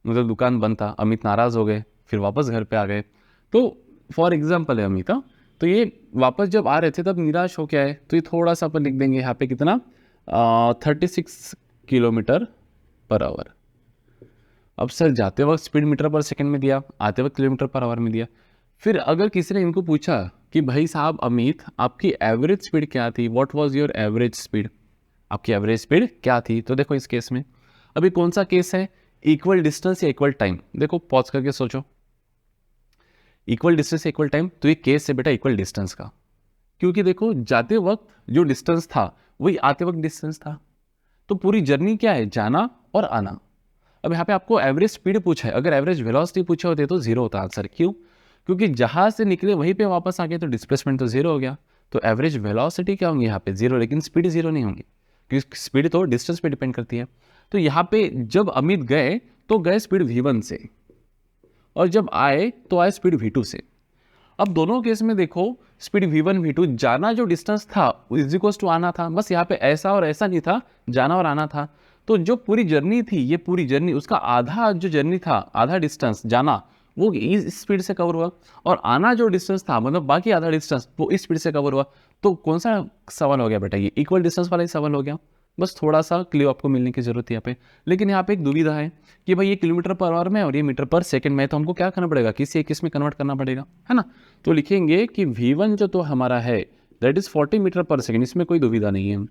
मतलब दुकान बंद था, अमित नाराज़ हो गए, फिर वापस घर पे आ गए। तो फॉर एग्जाम्पल है अमित, तो ये वापस जब आ रहे थे तब निराश हो के आए, तो ये थोड़ा सा अपन लिख देंगे यहाँ पे कितना 36 किलोमीटर पर आवर। अब सर जाते वक्त स्पीड मीटर पर सेकंड में दिया, आते वक्त किलोमीटर पर आवर में दिया। फिर अगर किसी ने इनको पूछा कि भाई साहब अमित आपकी एवरेज स्पीड क्या थी, what was your average speed, आपकी एवरेज स्पीड क्या थी, तो देखो इस केस में अभी कौन सा केस है, इक्वल डिस्टेंस या इक्वल टाइम। देखो पॉज करके सोचो, इक्वल डिस्टेंस या इक्वल टाइम, तो ये केस है बेटा इक्वल डिस्टेंस का, क्योंकि देखो जाते वक्त जो डिस्टेंस था वही आते वक्त डिस्टेंस था। तो पूरी जर्नी क्या है, जाना और आना। अब यहाँ पे आपको एवरेज स्पीड पूछा है, अगर एवरेज वेलोसिटी पूछे होते तो जीरो होता आंसर। क्यों? क्योंकि जहां से निकले वहीं पे वापस आ गए तो डिस्प्लेसमेंट तो जीरो हो गया। तो एवरेज वेलोसिटी क्या होंगी यहाँ पे, जीरो, लेकिन स्पीड जीरो नहीं होंगी, क्योंकि स्पीड तो डिस्टेंस पे डिपेंड करती है। तो यहाँ पे जब अमित गए तो गए स्पीड v1 से, और जब आए तो आए स्पीड v2 से। अब दोनों केस में देखो स्पीड v1 v2, जाना जो डिस्टेंस था इज इक्वल टू आना था, बस यहाँ पे ऐसा और ऐसा नहीं था, जाना और आना था। तो जो पूरी जर्नी थी, ये पूरी जर्नी उसका आधा जो जर्नी था, आधा डिस्टेंस जाना वो इस स्पीड से कवर हुआ, और आना जो डिस्टेंस था मतलब बाकी आधा डिस्टेंस वो इस स्पीड से कवर हुआ। तो कौन सा सवाल हो गया बेटा, ये इक्वल डिस्टेंस वाला ही सवाल हो गया। बस थोड़ा सा क्लियर आपको मिलने की जरूरत है यहाँ पे। लेकिन यहाँ पे एक दुविधा है कि भाई ये किलोमीटर पर आवर में और ये मीटर पर सेकंड में, तो हमको क्या करना पड़ेगा, किसी एक में कन्वर्ट करना पड़ेगा, है ना। तो लिखेंगे कि v1 जो तो हमारा है that is 40 metre per second, इसमें कोई दुविधा नहीं है।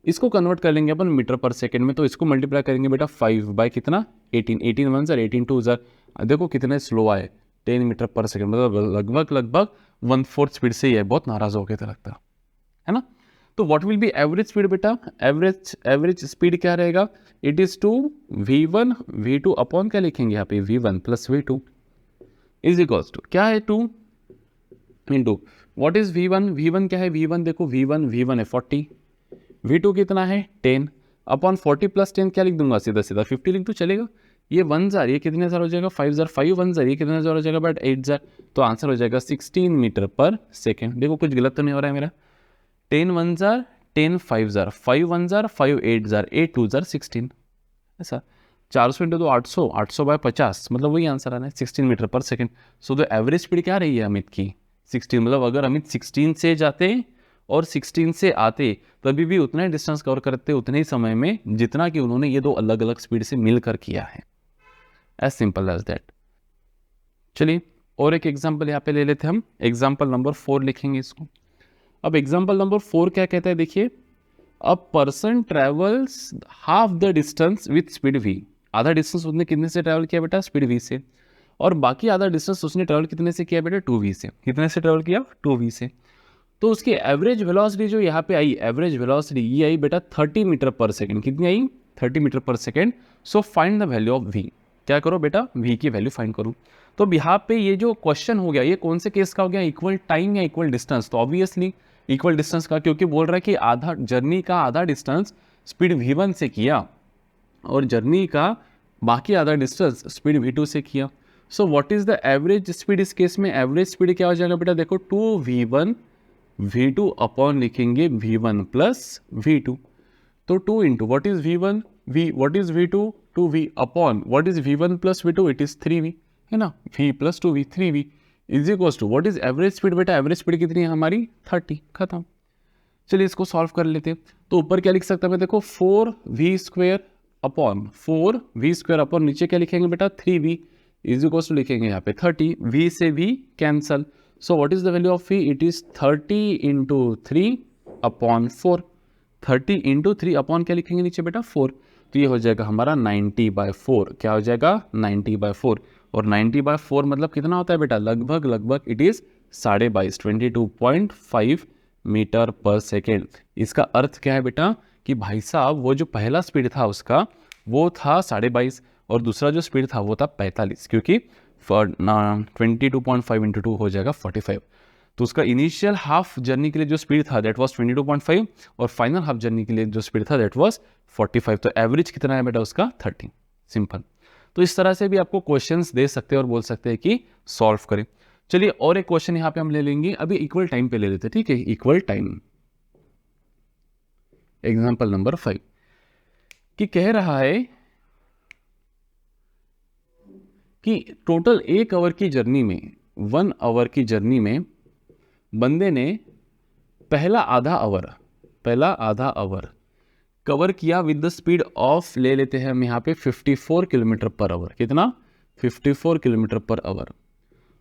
इसको कन्वर्ट कर लेंगे अपन मीटर पर सेकंड में, तो इसको मल्टीप्लाई करेंगे बेटा 5 बाय कितना 18 1 ज़र 18 2 ज़र, देखो कितने स्लो आए 10 मीटर पर सेकंड, मतलब लगभग 1/4 स्पीड से ही है, बहुत नाराज हो गए थे लगता है ना। तो what will B average speed बेटा, एवरेज स्पीड क्या रहेगा, it is to v1 v2 upon क्या लिखेंगे यहाँ पे v1 plus v2 is equals to क्या है 2 इंटू व्हाट इज v1 क्या है, v1 देखो v1 है 40, v2 कितना है 10 अपॉन 40 प्लस 10 क्या लिख दूंगा, सीधा 50 लिख दो चलेगा। ये 1 ज़र, ये कितने ज़र हो जाएगा 5 ज़र, 5 1 ज़र, ये कितने ज़र हो जाएगा बट 8 ज़र। तो आंसर हो जाएगा 16 मीटर पर सेकेंड। देखो कुछ गलत तो नहीं हो रहा है मेरा, 10 1 ज़र 10 5 ज़र 5 1 ज़र 5 8 ज़र 8 2 ज़र 16, ऐसा 400 इंटू 800 800 बाय 50, मतलब वही आंसर आना है 16 मीटर पर second. So the average speed क्या रही है अमित की 16, मतलब अगर अमित 16 से जाते और 16 से आते तभी भी उतना ही डिस्टेंस कवर करते उतने ही समय में जितना कि उन्होंने ये दो अलग अलग स्पीड से मिलकर किया है। As simple as that. चलिए और एक एग्जांपल यहाँ पे ले लेते हैं हम, एग्जांपल नंबर 4 लिखेंगे इसको। अब एग्जांपल नंबर 4 क्या कहता है, देखिए a person travels half the distance with speed v, आधा डिस्टेंस उसने कितने से ट्रैवल किया बेटा, स्पीड v से, और बाकी आधा डिस्टेंस उसने ट्रैवल कितने से किया बेटा 2v से, कितने से ट्रैवल किया 2v से। तो उसकी एवरेज वेलोसिटी जो यहाँ पे आई, एवरेज वेलोसिटी ये आई बेटा 30 मीटर पर सेकेंड, कितनी आई 30 मीटर पर second. So find the value of v, क्या करो बेटा v की वैल्यू फाइंड करो। तो यहाँ पे ये जो क्वेश्चन हो गया ये कौन से केस का हो गया, इक्वल टाइम या इक्वल डिस्टेंस, तो ऑब्वियसली इक्वल डिस्टेंस का, क्योंकि बोल रहा है कि आधा जर्नी का आधा डिस्टेंस स्पीड v1 से किया और जर्नी का बाकी आधा डिस्टेंस स्पीड v2 से किया। सो what is the average speed, इस केस में एवरेज स्पीड क्या हो जाएगा बेटा, देखो 2v1 v2 अपॉन लिखेंगे v1 प्लस v2, तो 2 into what is v1 what is v2 2v upon what is v1 plus v2 it is 3v, है ना, v plus 2v 3v is equals to what is average speed बेटा, average speed कितनी है हमारी 30, खत्म। चलिए इसको सॉल्व कर लेते हैं। तो ऊपर क्या लिख सकता है मैं, देखो 4v² अपॉन नीचे क्या लिखेंगे बेटा 3v इज इक्वल्स टू लिखेंगे यहाँ पे 30, v से v cancel. So what is the value of v, it is 30 into 3 upon 4, 30 into 3 upon क्या लिखेंगे नीचे बेटा 4। तो ये हो जाएगा हमारा 90/4। क्या हो जाएगा 90/4, और 90/4 मतलब कितना होता है बेटा, लगभग इट इज़ 22.5 22.5 मीटर पर सेकेंड। इसका अर्थ क्या है बेटा कि भाई साहब वो जो पहला स्पीड था उसका वो था 22.5 और दूसरा जो स्पीड था वो था 45, क्योंकि 22.5 इंटू 2 हो जाएगा 45। तो उसका इनिशियल हाफ जर्नी के लिए जो स्पीड था दैट वाज 22.5 और फाइनल हाफ जर्नी के लिए जो स्पीड था दैट वाज 45। तो एवरेज कितना है बेटा उसका 30। सिंपल। तो इस तरह से भी आपको क्वेश्चंस दे सकते हैं और बोल सकते हैं कि सॉल्व करें। चलिए और एक क्वेश्चन यहाँ पे हम ले लेंगे, अभी इक्वल टाइम पे ले लेते हैं, ठीक है, इक्वल टाइम। एग्जाम्पल नंबर 5 कि कह रहा है कि टोटल 1 आवर की जर्नी में 1 आवर की जर्नी में बंदे ने पहला आधा आवर कवर किया विद द स्पीड ऑफ, ले लेते हैं हम यहाँ पे 54 किलोमीटर पर आवर। कितना 54 किलोमीटर पर आवर।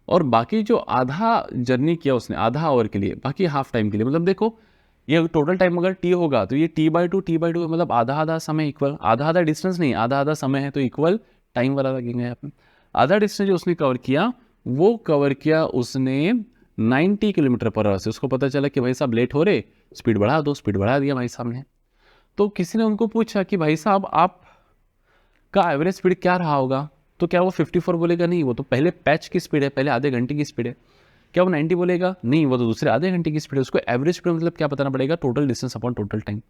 और बाकी जो आधा जर्नी किया उसने आधा आवर के लिए, बाकी हाफ टाइम के लिए, मतलब देखो ये टोटल टाइम अगर टी होगा तो ये t/2 मतलब आधा समय इक्वल, आधा डिस्टेंस नहीं, आधा समय है तो इक्वल टाइम वाला लगेगा यहाँ पे। आधा डिस्टेंस जो उसने कवर किया वो कवर किया उसने 90 किलोमीटर पर आवर से। उसको पता चला कि भाई साहब लेट हो रहे, स्पीड बढ़ा दो, स्पीड बढ़ा दिया भाई साहब ने। तो किसी ने उनको पूछा कि भाई साहब आप का एवरेज स्पीड क्या रहा होगा, तो क्या वो 54 बोलेगा? नहीं, वो तो पहले पैच की स्पीड है, पहले आधे घंटे की स्पीड है। क्या वो 90 बोलेगा? नहीं, वो तो दूसरे आधे घंटे की स्पीड है। उसको एवरेज स्पीड मतलब क्या बताना पड़ेगा, total distance upon total time.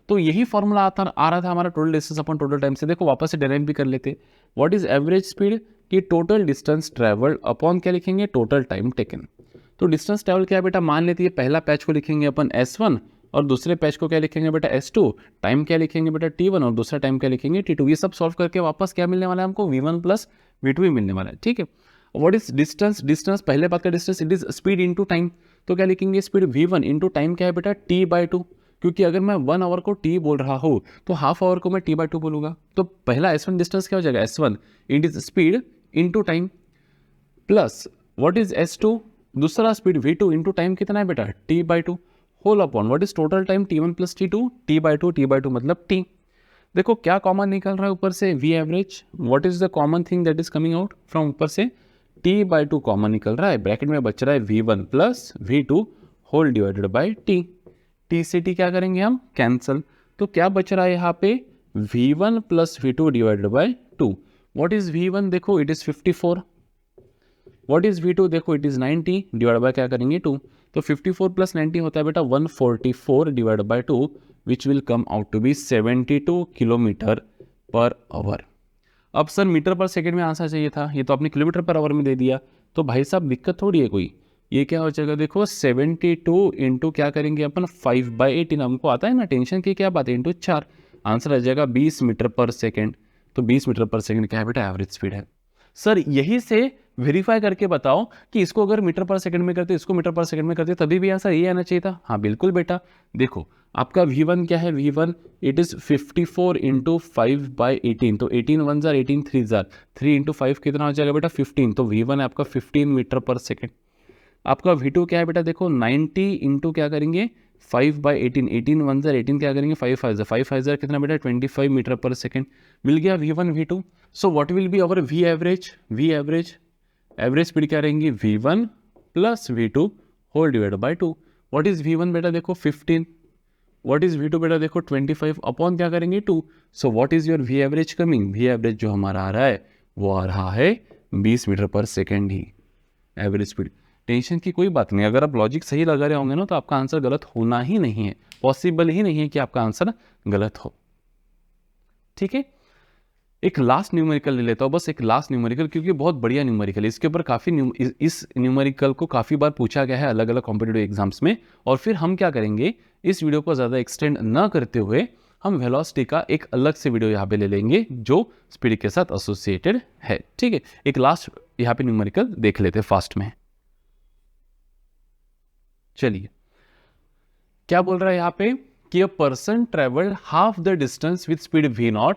तो यही फॉर्मूला आ रहा था हमारा total distance upon total time से। देखो वापस से डेराइव भी कर लेते। व्हाट इज एवरेज स्पीड की टोटल डिस्टेंस ट्रेवल्ड अपॉन क्या लिखेंगे, टोटल टाइम टेकन। तो डिस्टेंस ट्रेवल क्या है बेटा, मान लेते हैं पहला पैच को लिखेंगे अपन S1 और दूसरे पैच को क्या लिखेंगे बेटा S2, टाइम क्या लिखेंगे बेटा T1 और दूसरा टाइम क्या लिखेंगे T2। ये सब सॉल्व करके वापस क्या मिलने वाला है हमको, V1 प्लस V2 ही मिलने वाला है, ठीक है। व्हाट इज डिस्टेंस, डिस्टेंस पहले बात का distance it is speed into time. तो क्या लिखेंगे, स्पीड V1 इंटू टाइम क्या है बेटा T/2, क्योंकि अगर मैं 1 आवर को T बोल रहा हूँ तो हाफ आवर को मैं T/2 बोलूंगा। तो पहला S1 डिस्टेंस क्या हो जाएगा, S1 it is speed into time plus what is S2 दूसरा स्पीड V2 इंटू टाइम कितना है बेटा T/2 whole upon what is total time T1 plus T2 T/2 मतलब T। देखो क्या कॉमन निकल रहा है ऊपर से, V average. What is the common thing that is coming out from ऊपर से, T/2 कॉमन निकल रहा है, ब्रैकेट में बच रहा है V1 plus V2 whole divided by T। T से T क्या करेंगे हम, कैंसल। तो क्या बच रहा है यहाँ पे, V1 plus V2 divided by 2। What is V1 देखो it is 54, what is V2 देखो इट इज 90 डिवाइड बाय क्या करेंगे 2। तो 54 प्लस 90 होता है बेटा 144 divide by 2 which will come out to be 72 kilometre per hour. अब सर मीटर पर सेकंड में आंसर चाहिए था, ये तो आपने किलोमीटर पर आवर में दे दिया। तो भाई साहब दिक्कत थोड़ी है कोई, ये क्या हो जाएगा देखो 72 इंटू क्या करेंगे अपन 5/18, हमको आता है ना, टेंशन की क्या बात है, इंटू 4, आंसर आ जाएगा 20 मीटर पर सेकेंड। तो 20 मीटर पर सेकेंड क्या है बेटा, एवरेज स्पीड है। सर यही से वेरीफाई करके बताओ कि इसको अगर मीटर पर सेकंड में करते, इसको मीटर पर सेकंड में करते, तभी भी आंसर ये आना चाहिए था। हाँ बिल्कुल बेटा, देखो आपका V1 क्या है, V1 इट इज 54 इंटू 5/18। तो 18 1 जार 18 3 जार 3 इंटू 5 कितना हो जाएगा बेटा 15। तो V1 है आपका 15 मीटर पर सेकेंड। आपका V2 क्या है बेटा देखो 90 इंटू क्या करेंगे 5/18, 18 1 जार 18 क्या करेंगे 5 5 जार कितना बेटा 25 मीटर पर सेकेंड। मिल गया V1 V2। So what will be our V average, average speed क्या रहेंगी V1 plus V2 whole divide by 2। What is V1 बेटा देखो 15, व्हाट इज V2 बेटा देखो 25 अपॉन क्या करेंगे 2। सो what is your V average coming, V average जो हमारा आ रहा है वो आ रहा है 20 मीटर पर सेकेंड ही एवरेज स्पीड। टेंशन की कोई बात नहीं, अगर आप लॉजिक सही लगा रहे होंगे ना तो आपका आंसर गलत होना ही नहीं है, पॉसिबल ही नहीं है कि आपका आंसर गलत हो, ठीक है। एक लास्ट न्यूमेरिकल ले लेता हूँ, बस एक लास्ट न्यूमेरिकल, क्योंकि बहुत बढ़िया न्यूमेरिकल है, इसके ऊपर काफ़ी इस न्यूमेरिकल को काफ़ी बार पूछा गया है अलग अलग कॉम्पिटिटिव एग्जाम्स में। और फिर हम क्या करेंगे, इस वीडियो को ज़्यादा एक्सटेंड ना करते हुए हम वेलोसिटी का एक अलग से वीडियो यहाँ पे ले लेंगे जो स्पीड के साथ एसोसिएटेड है, ठीक है। एक लास्ट यहाँ पे न्यूमेरिकल देख लेते फास्ट में। चलिए क्या बोल रहा है यहाँ पे कि a person travelled half the distance with speed V0,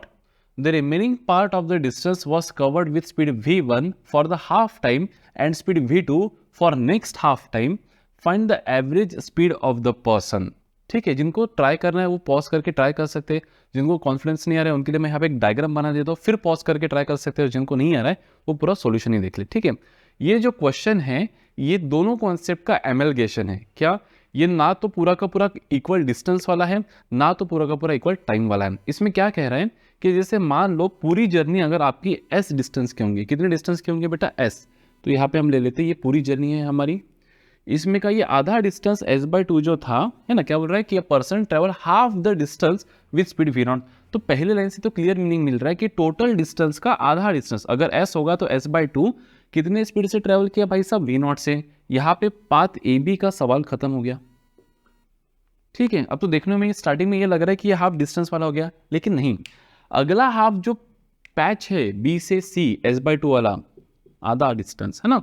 the remaining part of the distance was covered with speed V1 for the half time and speed V2 for next half time. Find the average speed of the person. ठीक है, जिनको try करना है वो pause करके try कर सकते हैं, जिनको कॉन्फिडेंस नहीं आ रहा है उनके लिए मैं यहाँ पे एक डायग्राम बना देता हूँ, फिर पॉज करके ट्राई कर सकते हो, जिनको नहीं आ रहा है वो पूरा सॉल्यूशन ही देख ले। ठीक है, ये जो क्वेश्चन है ये दोनों कॉन्सेप्ट का एमलगेशन है। क्या? ये ना तो पूरा का पूरा इक्वल डिस्टेंस वाला है, ना तो पूरा का पूरा इक्वल टाइम वाला है। इसमें क्या कह रहा है कि जैसे मान लो पूरी जर्नी अगर आपकी एस डिस्टेंस के होंगे, कितने डिस्टेंस के होंगे बेटा? एस। तो यहाँ पे हम ले लेते हैं ये पूरी जर्नी है हमारी, इसमें का ये आधा डिस्टेंस s/2 जो था, है ना, क्या बोल रहा है कि person travel half the distance with speed v0। तो पहले लाइन से तो क्लियर मीनिंग मिल रहा है कि टोटल डिस्टेंस का आधा डिस्टेंस अगर s होगा तो s/2 कितने स्पीड से ट्रेवल किया भाई साहब? v0 से। यहाँ पे पाथ ए बी का सवाल खत्म हो गया। ठीक है, अब तो देखने में स्टार्टिंग में ये लग रहा है कि ये हाफ डिस्टेंस वाला हो गया, लेकिन नहीं, अगला हाफ जो पैच है बी से सी s/2 वाला आधा डिस्टेंस है ना,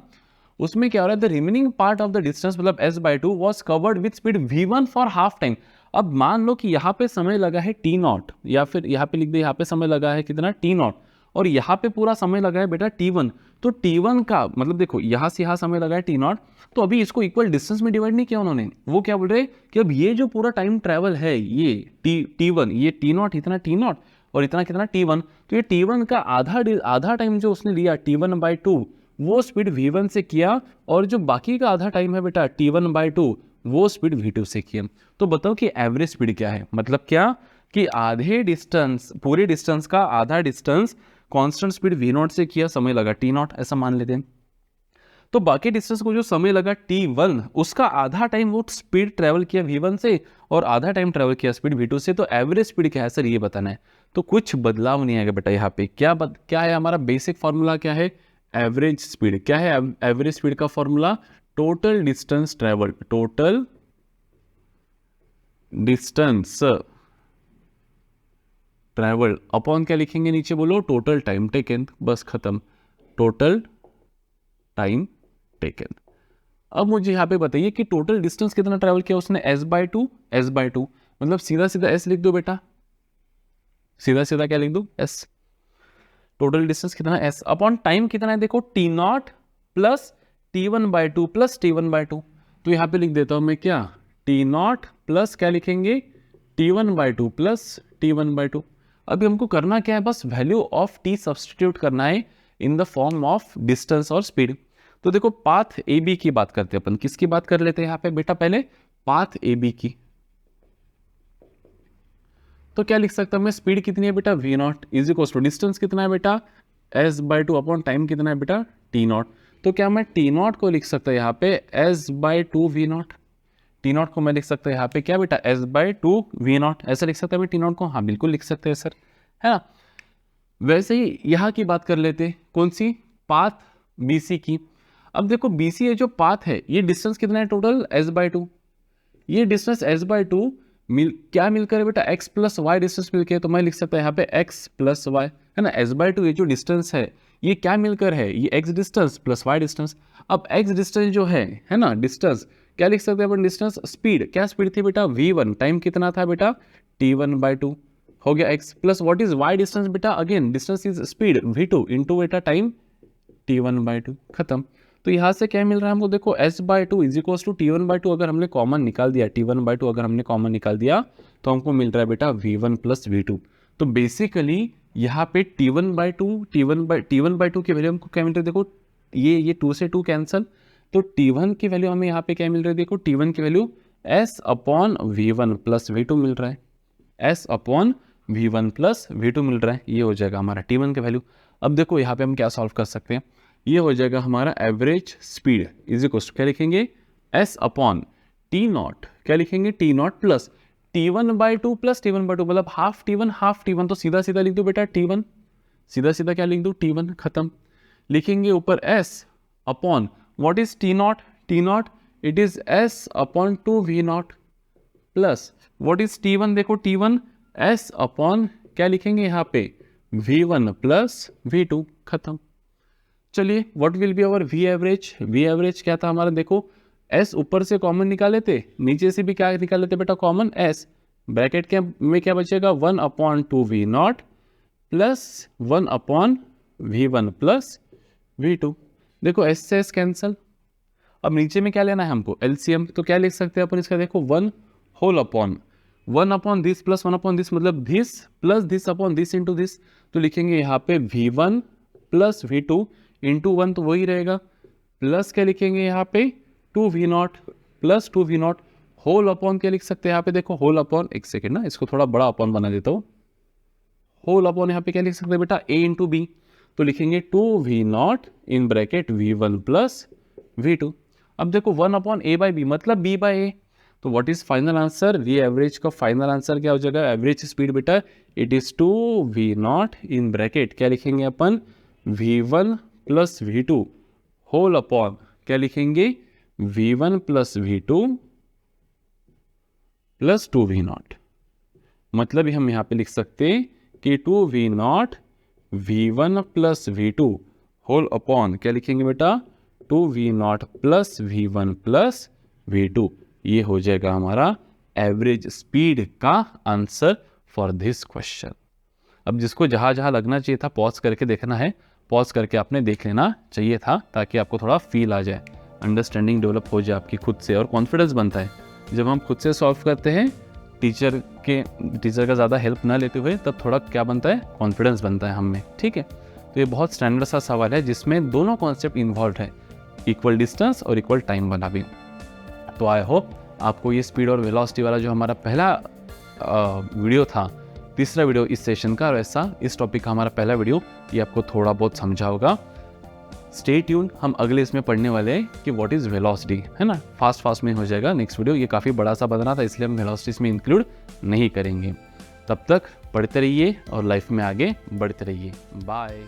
उसमें क्या हो रहा है? The remaining part of the distance मतलब s/2 was covered with speed v1 for half time. अब मान लो कि यहाँ पे समय लगा है t0, या फिर यहाँ पे लिख दे यहाँ पे समय लगा है कितना? t0, और यहाँ पे पूरा समय लगा है बेटा t1। तो t1 का मतलब देखो यहाँ से यहाँ समय लगा है t0, तो अभी इसको इक्वल डिस्टेंस में डिवाइड नहीं किया उन्होंने। वो क्या बोल रहे हैं कि अब ये जो पूरा टाइम ट्रेवल है ये t1, ये t0 इतना t0 और इतना कितना t1, तो ये t1 का आधा टाइम जो उसने लिया t1/2 वो स्पीड v1 से किया, और जो बाकी का आधा टाइम है बेटा t1/2 वो स्पीड v2 से किया। तो बताओ कि एवरेज स्पीड क्या है? मतलब क्या कि आधे डिस्टेंस, पूरे डिस्टेंस का आधा डिस्टेंस कांस्टेंट स्पीड v0 से किया, समय लगा t0, ऐसा मान लेते हैं। तो बाकी डिस्टेंस को जो समय लगा t1 उसका आधा टाइम वो स्पीड ट्रेवल किया v1 से और आधा टाइम ट्रेवल किया स्पीड v2 से। तो एवरेज स्पीड क्या है सर ये बताना है। तो कुछ बदलाव नहीं आएगा बेटा। यहाँ पे क्या है हमारा बेसिक फॉर्मूला? क्या है? Average speed. क्या है एवरेज स्पीड का formula? Total distance travelled, total distance travelled upon क्या लिखेंगे नीचे बोलो? Total time taken. बस खत्म, टोटल टाइम टेकन। अब मुझे यहाँ पे बताइए कि टोटल डिस्टेंस कितना ट्रेवल किया उसने? s/2 s/2 मतलब सीधा सीधा s लिख दो बेटा, सीधा सीधा क्या लिख दो? s। टोटल डिस्टेंस कितना? s अपॉन टाइम कितना है? देखो t0 plus t1/2 plus t1/2। तो यहाँ पे लिख देता हूं मैं क्या? t0 प्लस क्या लिखेंगे? t1/2 plus t1/2। अभी हमको करना क्या है? बस वैल्यू ऑफ t सब्सटीट्यूट करना है in the form of distance और स्पीड। तो देखो पाथ ए बी की बात करते हैं अपन। किसकी बात कर लेते हैं यहाँ पे बेटा? पहले पाथ ए बी की। तो क्या लिख सकता हूं मैं? स्पीड कितनी है बेटा? v0 is equal to distance कितना है बेटा? s/2 अपॉन टाइम कितना है बेटा? t0। तो क्या मैं t0 को लिख सकता हूं यहाँ पे s/2 v0? t0 को मैं लिख सकता हूं यहाँ पे क्या बेटा? s/2 v0। ऐसा लिख सकता है t0 को? हाँ बिल्कुल लिख सकते हैं सर, है ना। वैसे ही यहाँ की बात कर लेते हैं। कौन सी? पाथ BC की। अब देखो BC ये जो पाथ है ये डिस्टेंस कितना है टोटल? s/2। ये डिस्टेंस s/2 क्या मिलकर है बेटा? x प्लस वाई डिस्टेंस मिलकर है। तो मैं लिख सकता है यहाँ पे x प्लस वाई, है ना। s/2 ये जो डिस्टेंस है ये क्या मिलकर है? ये x distance plus y distance. अब x डिस्टेंस जो है ना, डिस्टेंस क्या लिख सकते हैं अपन? डिस्टेंस। स्पीड क्या स्पीड थी बेटा? v1। टाइम कितना था बेटा? t1/2 हो गया x plus what is y distance बेटा? Again distance is speed v2 into बेटा टाइम t1/2। खत्म। तो यहाँ से क्या मिल रहा है हमको? देखो s/2 is equal to t1/2 अगर हमने कॉमन निकाल दिया, t1/2 अगर हमने कॉमन निकाल दिया तो हमको मिल रहा है बेटा v1 प्लस v2। तो बेसिकली यहाँ पे t1/2 की वैल्यू हमको क्या मिल रही है? देखो ये 2 से 2 कैंसल, तो t1 की वैल्यू हमें यहाँ पे क्या मिल रही है? देखो t1 की वैल्यू s/v1 प्लस v2 मिल रहा है, s/v1 प्लस v2 मिल रहा है। ये हो जाएगा हमारा t1 की वैल्यू। अब देखो यहाँ पे हम क्या सॉल्व कर सकते हैं? ये हो जाएगा हमारा average speed is equal to क्या लिखेंगे? s/t0 क्या लिखेंगे? t0 plus t1/2 plus t1/2 मतलब हाफ t1। तो सीधा सीधा लिख दो बेटा t1, सीधा सीधा क्या लिख दो? t1। खत्म। लिखेंगे ऊपर s upon what is t0 it is s/2 v0 plus what is t1? देखो t1 s/, क्या लिखेंगे यहाँ पे? v1 plus v2। खत्म। चलिए what will be our V average? V average क्या था हमारा? देखो s ऊपर से कॉमन निकाले थे, नीचे से भी क्या निकाल लेते बेटा? Common s। ब्रैकेट के में क्या बचेगा? 1/2 v0 plus 1/v1 plus v2। देखो s से s कैंसल। अब नीचे में क्या लेना है हमको? LCM। तो क्या लिख सकते हैं अपन इसका? देखो 1 whole upon 1 upon this plus 1 upon this, मतलब this plus this upon this into this. तो लिखेंगे यहाँ पे V1 प्लस V2 इंटू 1, तो वही रहेगा, प्लस क्या लिखेंगे यहाँ पे 2V0 plus 2V0 whole upon क्या लिख सकते हैं यहाँ पे, देखो होल अपॉन, एक सेकेंड ना, इसको थोड़ा बड़ा अपॉन बना देता हूँ। होल अपॉन यहाँ पे क्या लिख सकते हैं बेटा, A इंटू बी। तो लिखेंगे 2V0 in bracket V1 plus V2। अब देखो 1 अपॉन A बाई बी मतलब B बाई A। तो what is final answer, V average का फाइनल आंसर क्या हो जाएगा, एवरेज स्पीड बेटा it is 2V0 in bracket क्या लिखेंगे अपन, V1 plus V2 whole upon क्या लिखेंगे, V1 plus V2 plus 2V0। मतलब हम यहाँ पे लिख सकते हैं कि 2V0 V1 plus V2 whole upon क्या लिखेंगे बेटा, 2V0 plus V1 plus V2। ये हो जाएगा हमारा एवरेज स्पीड का आंसर फॉर दिस क्वेश्चन। अब जिसको जहाँ जहाँ लगना चाहिए था पॉज करके देखना है, पॉज करके आपने देख लेना चाहिए था, ताकि आपको थोड़ा फील आ जाए, अंडरस्टैंडिंग डेवलप हो जाए आपकी खुद से, और कॉन्फिडेंस बनता है जब हम खुद से सॉल्व करते हैं, टीचर का ज़्यादा हेल्प ना लेते हुए, तब थोड़ा क्या बनता है, कॉन्फिडेंस बनता है हम में। ठीक है, तो ये बहुत स्टैंडर्ड सा सवाल है जिसमें दोनों कॉन्सेप्ट इन्वॉल्व है, इक्वल डिस्टेंस और इक्वल टाइम वाला भी। तो आई होप आपको ये स्पीड और वेलोसिटी वाला जो हमारा पहला वीडियो था, तीसरा वीडियो इस सेशन का, और ऐसा इस टॉपिक का हमारा पहला वीडियो, ये आपको थोड़ा बहुत समझा होगा। स्टे ट्यून, हम अगले इसमें पढ़ने वाले हैं कि व्हाट इज़ वेलोसिटी, है ना, फास्ट में हो जाएगा नेक्स्ट वीडियो। ये काफ़ी बड़ा सा बन रहा था, इसलिए हम वेलोसिटी इसमें इंक्लूड नहीं करेंगे। तब तक पढ़ते रहिए और लाइफ में आगे बढ़ते रहिए। बाय।